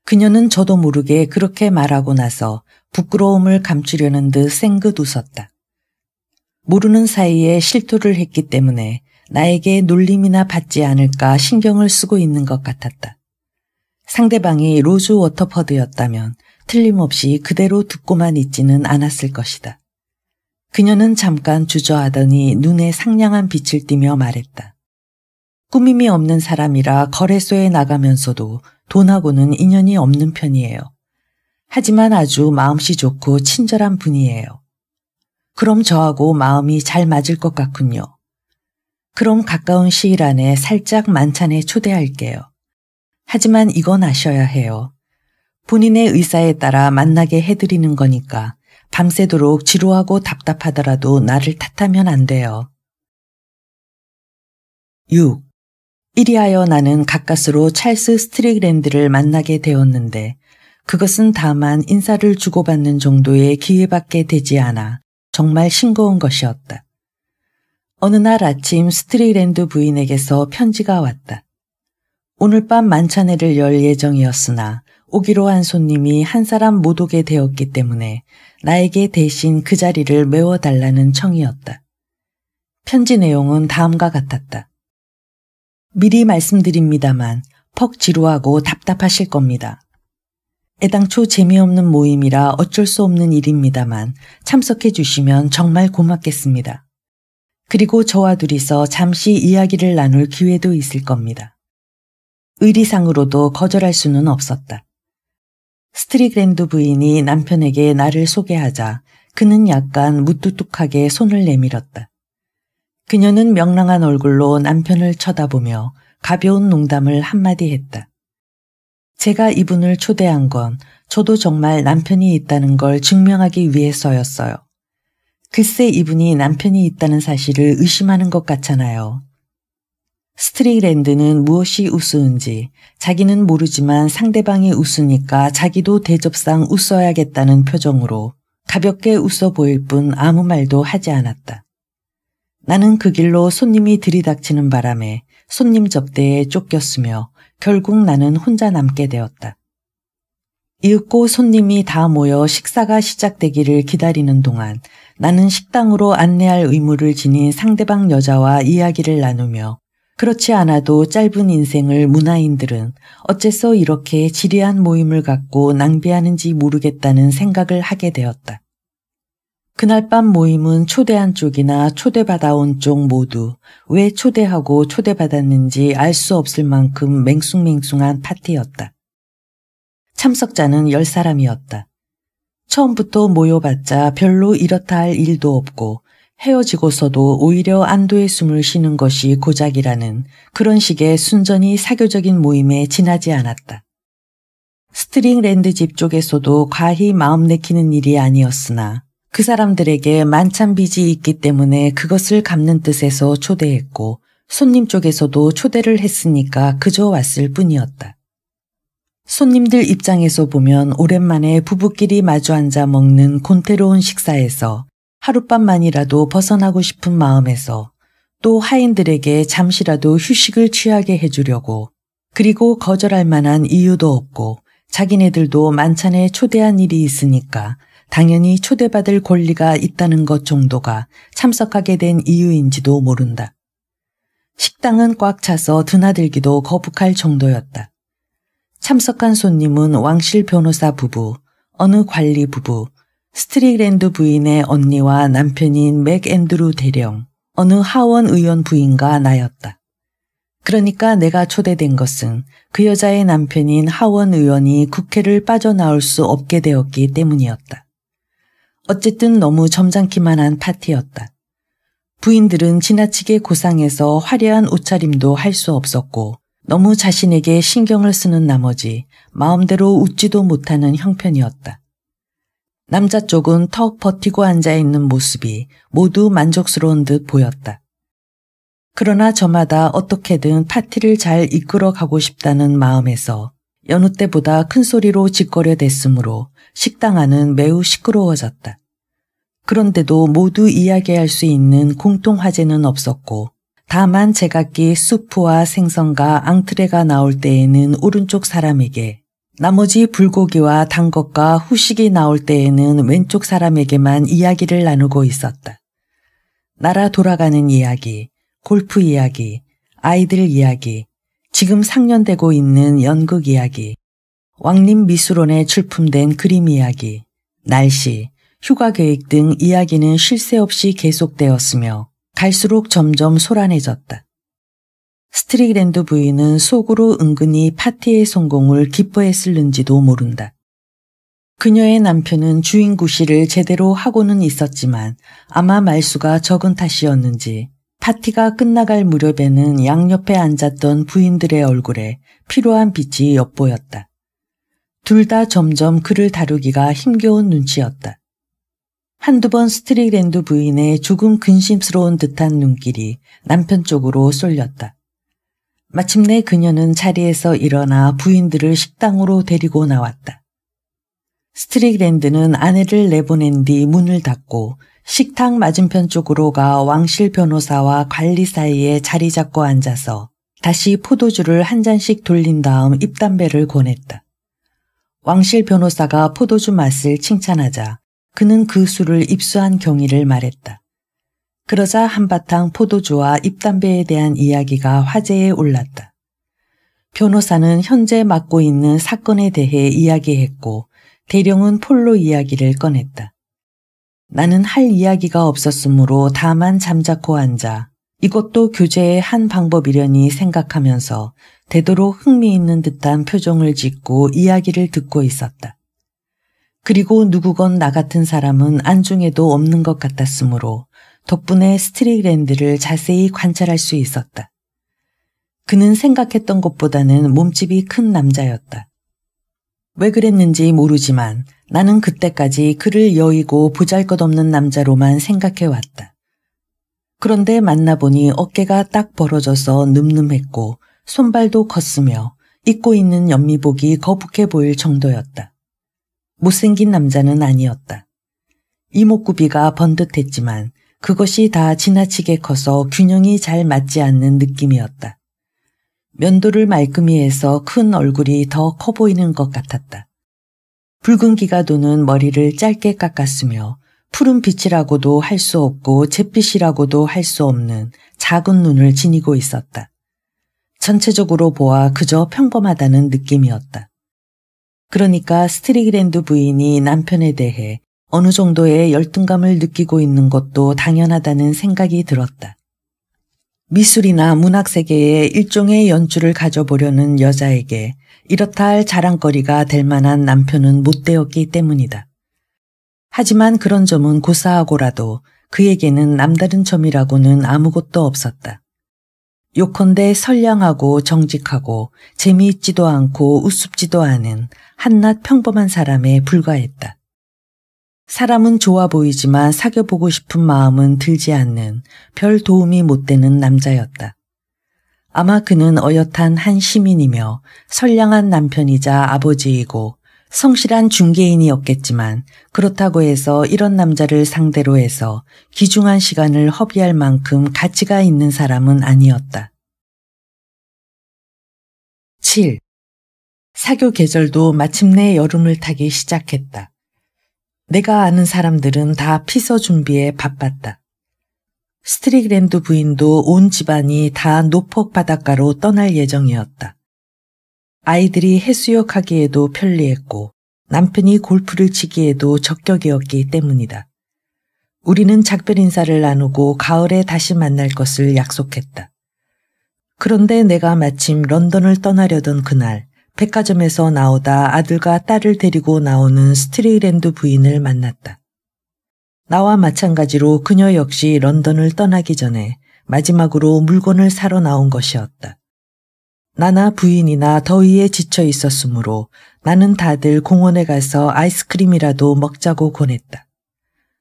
그녀는 저도 모르게 그렇게 말하고 나서 부끄러움을 감추려는 듯 생긋 웃었다. 모르는 사이에 실토를 했기 때문에 나에게 놀림이나 받지 않을까 신경을 쓰고 있는 것 같았다. 상대방이 로즈 워터퍼드였다면 틀림없이 그대로 듣고만 있지는 않았을 것이다. 그녀는 잠깐 주저하더니 눈에 상냥한 빛을 띠며 말했다. 꾸밈이 없는 사람이라 거래소에 나가면서도 돈하고는 인연이 없는 편이에요. 하지만 아주 마음씨 좋고 친절한 분이에요. 그럼 저하고 마음이 잘 맞을 것 같군요. 그럼 가까운 시일 안에 살짝 만찬에 초대할게요. 하지만 이건 아셔야 해요. 본인의 의사에 따라 만나게 해드리는 거니까 밤새도록 지루하고 답답하더라도 나를 탓하면 안 돼요. 6. 이리하여 나는 가까스로 찰스 스트릭랜드를 만나게 되었는데 그것은 다만 인사를 주고받는 정도의 기회밖에 되지 않아 정말 싱거운 것이었다. 어느 날 아침 스트릭랜드 부인에게서 편지가 왔다. 오늘 밤 만찬회를 열 예정이었으나 오기로 한 손님이 한 사람 못 오게 되었기 때문에 나에게 대신 그 자리를 메워달라는 청이었다. 편지 내용은 다음과 같았다. 미리 말씀드립니다만 퍽 지루하고 답답하실 겁니다. 애당초 재미없는 모임이라 어쩔 수 없는 일입니다만 참석해 주시면 정말 고맙겠습니다. 그리고 저와 둘이서 잠시 이야기를 나눌 기회도 있을 겁니다. 의리상으로도 거절할 수는 없었다. 스트릭랜드 부인이 남편에게 나를 소개하자 그는 약간 무뚝뚝하게 손을 내밀었다. 그녀는 명랑한 얼굴로 남편을 쳐다보며 가벼운 농담을 한마디 했다. 제가 이분을 초대한 건 저도 정말 남편이 있다는 걸 증명하기 위해서였어요. 글쎄 이분이 남편이 있다는 사실을 의심하는 것 같잖아요. 스트릭랜드는 무엇이 우스운지 자기는 모르지만 상대방이 웃으니까 자기도 대접상 웃어야겠다는 표정으로 가볍게 웃어 보일 뿐 아무 말도 하지 않았다. 나는 그 길로 손님이 들이닥치는 바람에 손님 접대에 쫓겼으며 결국 나는 혼자 남게 되었다. 이윽고 손님이 다 모여 식사가 시작되기를 기다리는 동안 나는 식당으로 안내할 의무를 지닌 상대방 여자와 이야기를 나누며 그렇지 않아도 짧은 인생을 문화인들은 어째서 이렇게 지리한 모임을 갖고 낭비하는지 모르겠다는 생각을 하게 되었다. 그날 밤 모임은 초대한 쪽이나 초대받아온 쪽 모두 왜 초대하고 초대받았는지 알 수 없을 만큼 맹숭맹숭한 파티였다. 참석자는 10사람이었다. 처음부터 모여봤자 별로 이렇다 할 일도 없고 헤어지고서도 오히려 안도의 숨을 쉬는 것이 고작이라는 그런 식의 순전히 사교적인 모임에 지나지 않았다. 스트링랜드 집 쪽에서도 과히 마음 내키는 일이 아니었으나 그 사람들에게 만찬 빚이 있기 때문에 그것을 갚는 뜻에서 초대했고 손님 쪽에서도 초대를 했으니까 그저 왔을 뿐이었다. 손님들 입장에서 보면 오랜만에 부부끼리 마주 앉아 먹는 곤태로운 식사에서 하룻밤만이라도 벗어나고 싶은 마음에서 또 하인들에게 잠시라도 휴식을 취하게 해주려고 그리고 거절할 만한 이유도 없고 자기네들도 만찬에 초대한 일이 있으니까 당연히 초대받을 권리가 있다는 것 정도가 참석하게 된 이유인지도 모른다. 식당은 꽉 차서 드나들기도 거북할 정도였다. 참석한 손님은 왕실 변호사 부부, 어느 관리 부부, 스트릭랜드 부인의 언니와 남편인 맥앤드루 대령, 어느 하원 의원 부인과 나였다. 그러니까 내가 초대된 것은 그 여자의 남편인 하원 의원이 국회를 빠져나올 수 없게 되었기 때문이었다. 어쨌든 너무 점잖기만 한 파티였다. 부인들은 지나치게 고상해서 화려한 옷차림도 할 수 없었고 너무 자신에게 신경을 쓰는 나머지 마음대로 웃지도 못하는 형편이었다. 남자 쪽은 턱 버티고 앉아있는 모습이 모두 만족스러운 듯 보였다. 그러나 저마다 어떻게든 파티를 잘 이끌어가고 싶다는 마음에서 여느 때보다 큰 소리로 짓거려 댔으므로 식당 안은 매우 시끄러워졌다. 그런데도 모두 이야기할 수 있는 공통 화제는 없었고 다만 제각기 수프와 생선과 앙트레가 나올 때에는 오른쪽 사람에게 나머지 불고기와 단 것과 후식이 나올 때에는 왼쪽 사람에게만 이야기를 나누고 있었다. 나라 돌아가는 이야기, 골프 이야기, 아이들 이야기, 지금 상연되고 있는 연극 이야기, 왕림 미술원에 출품된 그림 이야기, 날씨, 휴가 계획 등 이야기는 쉴 새 없이 계속되었으며 갈수록 점점 소란해졌다. 스트릭랜드 부인은 속으로 은근히 파티의 성공을 기뻐했을는지도 모른다. 그녀의 남편은 주인 구실을 제대로 하고는 있었지만 아마 말수가 적은 탓이었는지 파티가 끝나갈 무렵에는 양옆에 앉았던 부인들의 얼굴에 피로한 빛이 엿보였다. 둘 다 점점 그를 다루기가 힘겨운 눈치였다. 한두 번 스트릭랜드 부인의 조금 근심스러운 듯한 눈길이 남편 쪽으로 쏠렸다. 마침내 그녀는 자리에서 일어나 부인들을 식당으로 데리고 나왔다. 스트릭랜드는 아내를 내보낸 뒤 문을 닫고 식탁 맞은편 쪽으로 가 왕실 변호사와 관리 사이에 자리 잡고 앉아서 다시 포도주를 한 잔씩 돌린 다음 입담배를 권했다. 왕실 변호사가 포도주 맛을 칭찬하자 그는 그 술을 입수한 경위를 말했다. 그러자 한바탕 포도주와 입담배에 대한 이야기가 화제에 올랐다. 변호사는 현재 맡고 있는 사건에 대해 이야기했고 대령은 폴로 이야기를 꺼냈다. 나는 할 이야기가 없었으므로 다만 잠자코 앉아 이것도 교제의 한 방법이려니 생각하면서 되도록 흥미있는 듯한 표정을 짓고 이야기를 듣고 있었다. 그리고 누구건 나 같은 사람은 안중에도 없는 것 같았으므로 덕분에 스트릭랜드를 자세히 관찰할 수 있었다. 그는 생각했던 것보다는 몸집이 큰 남자였다. 왜 그랬는지 모르지만 나는 그때까지 그를 여의고 보잘것없는 남자로만 생각해왔다. 그런데 만나보니 어깨가 딱 벌어져서 늠름했고 손발도 컸으며 입고 있는 연미복이 거북해 보일 정도였다. 못생긴 남자는 아니었다. 이목구비가 번듯했지만 그것이 다 지나치게 커서 균형이 잘 맞지 않는 느낌이었다. 면도를 말끔히 해서 큰 얼굴이 더 커 보이는 것 같았다. 붉은기가 도는 머리를 짧게 깎았으며 푸른 빛이라고도 할 수 없고 잿빛이라고도 할 수 없는 작은 눈을 지니고 있었다. 전체적으로 보아 그저 평범하다는 느낌이었다. 그러니까 스트리그랜드 부인이 남편에 대해 어느 정도의 열등감을 느끼고 있는 것도 당연하다는 생각이 들었다. 미술이나 문학세계에 일종의 연주를 가져보려는 여자에게 이렇다 할 자랑거리가 될 만한 남편은 못 되었기 때문이다. 하지만 그런 점은 고사하고라도 그에게는 남다른 점이라고는 아무것도 없었다. 요컨대 선량하고 정직하고 재미있지도 않고 우습지도 않은 한낱 평범한 사람에 불과했다. 사람은 좋아 보이지만 사귀어보고 싶은 마음은 들지 않는 별 도움이 못 되는 남자였다. 아마 그는 어엿한 한 시민이며 선량한 남편이자 아버지이고 성실한 중개인이었겠지만 그렇다고 해서 이런 남자를 상대로 해서 귀중한 시간을 허비할 만큼 가치가 있는 사람은 아니었다. 7. 사교 계절도 마침내 여름을 타기 시작했다. 내가 아는 사람들은 다 피서 준비에 바빴다. 스트리그랜드 부인도 온 집안이 다 노폭 바닷가로 떠날 예정이었다. 아이들이 해수욕하기에도 편리했고 남편이 골프를 치기에도 적격이었기 때문이다. 우리는 작별 인사를 나누고 가을에 다시 만날 것을 약속했다. 그런데 내가 마침 런던을 떠나려던 그날 백화점에서 나오다 아들과 딸을 데리고 나오는 스트리그랜드 부인을 만났다. 나와 마찬가지로 그녀 역시 런던을 떠나기 전에 마지막으로 물건을 사러 나온 것이었다. 나나 부인이나 더위에 지쳐 있었으므로 나는 다들 공원에 가서 아이스크림이라도 먹자고 권했다.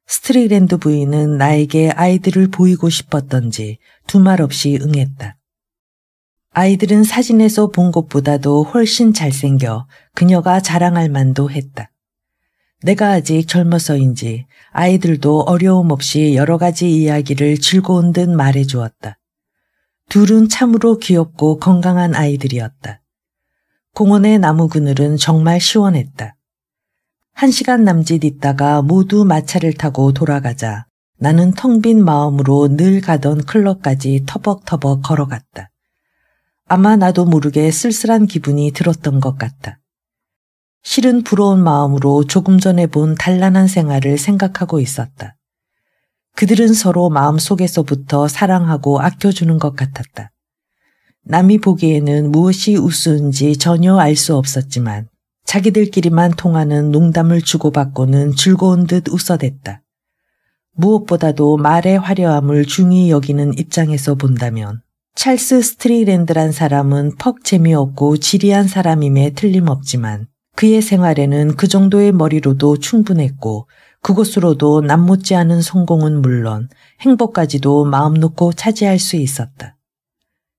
스트리그랜드 부인은 나에게 아이들을 보이고 싶었던지 두말 없이 응했다. 아이들은 사진에서 본 것보다도 훨씬 잘생겨 그녀가 자랑할 만도 했다. 내가 아직 젊어서인지 아이들도 어려움 없이 여러 가지 이야기를 즐거운 듯 말해주었다. 둘은 참으로 귀엽고 건강한 아이들이었다. 공원의 나무 그늘은 정말 시원했다. 1시간 남짓 있다가 모두 마차를 타고 돌아가자 나는 텅 빈 마음으로 늘 가던 클럽까지 터벅터벅 걸어갔다. 아마 나도 모르게 쓸쓸한 기분이 들었던 것 같다. 실은 부러운 마음으로 조금 전에 본 단란한 생활을 생각하고 있었다. 그들은 서로 마음속에서부터 사랑하고 아껴주는 것 같았다. 남이 보기에는 무엇이 우스운지 전혀 알 수 없었지만 자기들끼리만 통하는 농담을 주고받고는 즐거운 듯 웃어댔다. 무엇보다도 말의 화려함을 중히 여기는 입장에서 본다면 찰스 스트리그랜드란 사람은 퍽 재미없고 지리한 사람임에 틀림없지만 그의 생활에는 그 정도의 머리로도 충분했고 그것으로도 남 못지않은 성공은 물론 행복까지도 마음 놓고 차지할 수 있었다.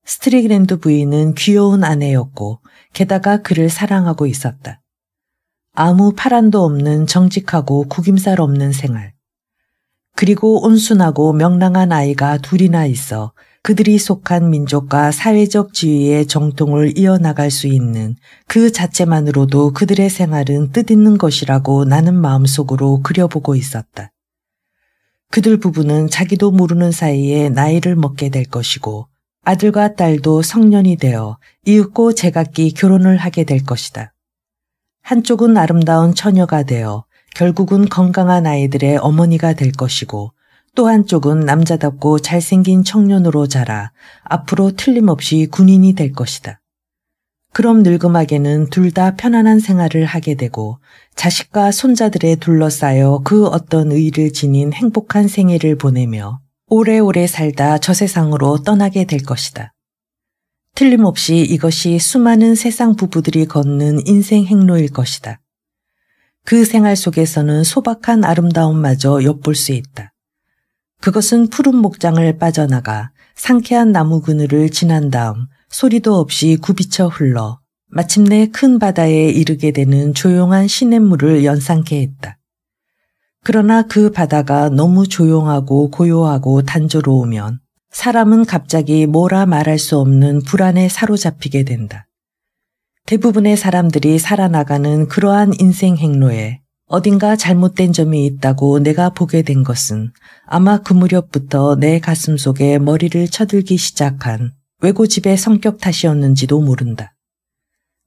스트리그랜드 부인은 귀여운 아내였고 게다가 그를 사랑하고 있었다. 아무 파란도 없는 정직하고 구김살 없는 생활. 그리고 온순하고 명랑한 아이가 둘이나 있어 그들이 속한 민족과 사회적 지위의 정통을 이어나갈 수 있는 그 자체만으로도 그들의 생활은 뜻있는 것이라고 나는 마음속으로 그려보고 있었다. 그들 부부는 자기도 모르는 사이에 나이를 먹게 될 것이고 아들과 딸도 성년이 되어 이윽고 제각기 결혼을 하게 될 것이다. 한쪽은 아름다운 처녀가 되어 결국은 건강한 아이들의 어머니가 될 것이고 또 한쪽은 남자답고 잘생긴 청년으로 자라 앞으로 틀림없이 군인이 될 것이다. 그럼 늙음하게는 둘 다 편안한 생활을 하게 되고 자식과 손자들에 둘러싸여 그 어떤 의의를 지닌 행복한 생애를 보내며 오래오래 살다 저 세상으로 떠나게 될 것이다. 틀림없이 이것이 수많은 세상 부부들이 걷는 인생 행로일 것이다. 그 생활 속에서는 소박한 아름다움마저 엿볼 수 있다. 그것은 푸른 목장을 빠져나가 상쾌한 나무 그늘을 지난 다음 소리도 없이 굽이쳐 흘러 마침내 큰 바다에 이르게 되는 조용한 시냇물을 연상케 했다. 그러나 그 바다가 너무 조용하고 고요하고 단조로우면 사람은 갑자기 뭐라 말할 수 없는 불안에 사로잡히게 된다. 대부분의 사람들이 살아나가는 그러한 인생 행로에 어딘가 잘못된 점이 있다고 내가 보게 된 것은 아마 그 무렵부터 내 가슴 속에 머리를 쳐들기 시작한 외고집의 성격 탓이었는지도 모른다.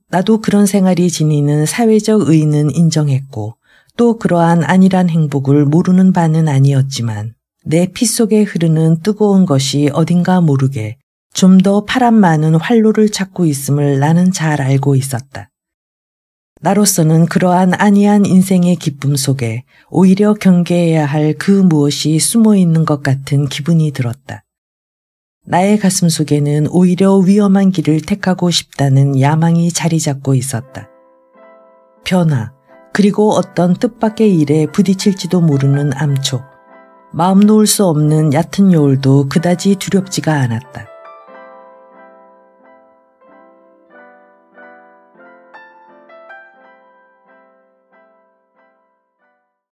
나도 그런 생활이 지니는 사회적 의의는 인정했고 또 그러한 안일한 행복을 모르는 바는 아니었지만 내 피 속에 흐르는 뜨거운 것이 어딘가 모르게 좀 더 파란 많은 활로를 찾고 있음을 나는 잘 알고 있었다. 나로서는 그러한 안이한 인생의 기쁨 속에 오히려 경계해야 할 그 무엇이 숨어 있는 것 같은 기분이 들었다. 나의 가슴 속에는 오히려 위험한 길을 택하고 싶다는 야망이 자리 잡고 있었다. 변화, 그리고 어떤 뜻밖의 일에 부딪힐지도 모르는 암초, 마음 놓을 수 없는 얕은 여울도 그다지 두렵지가 않았다.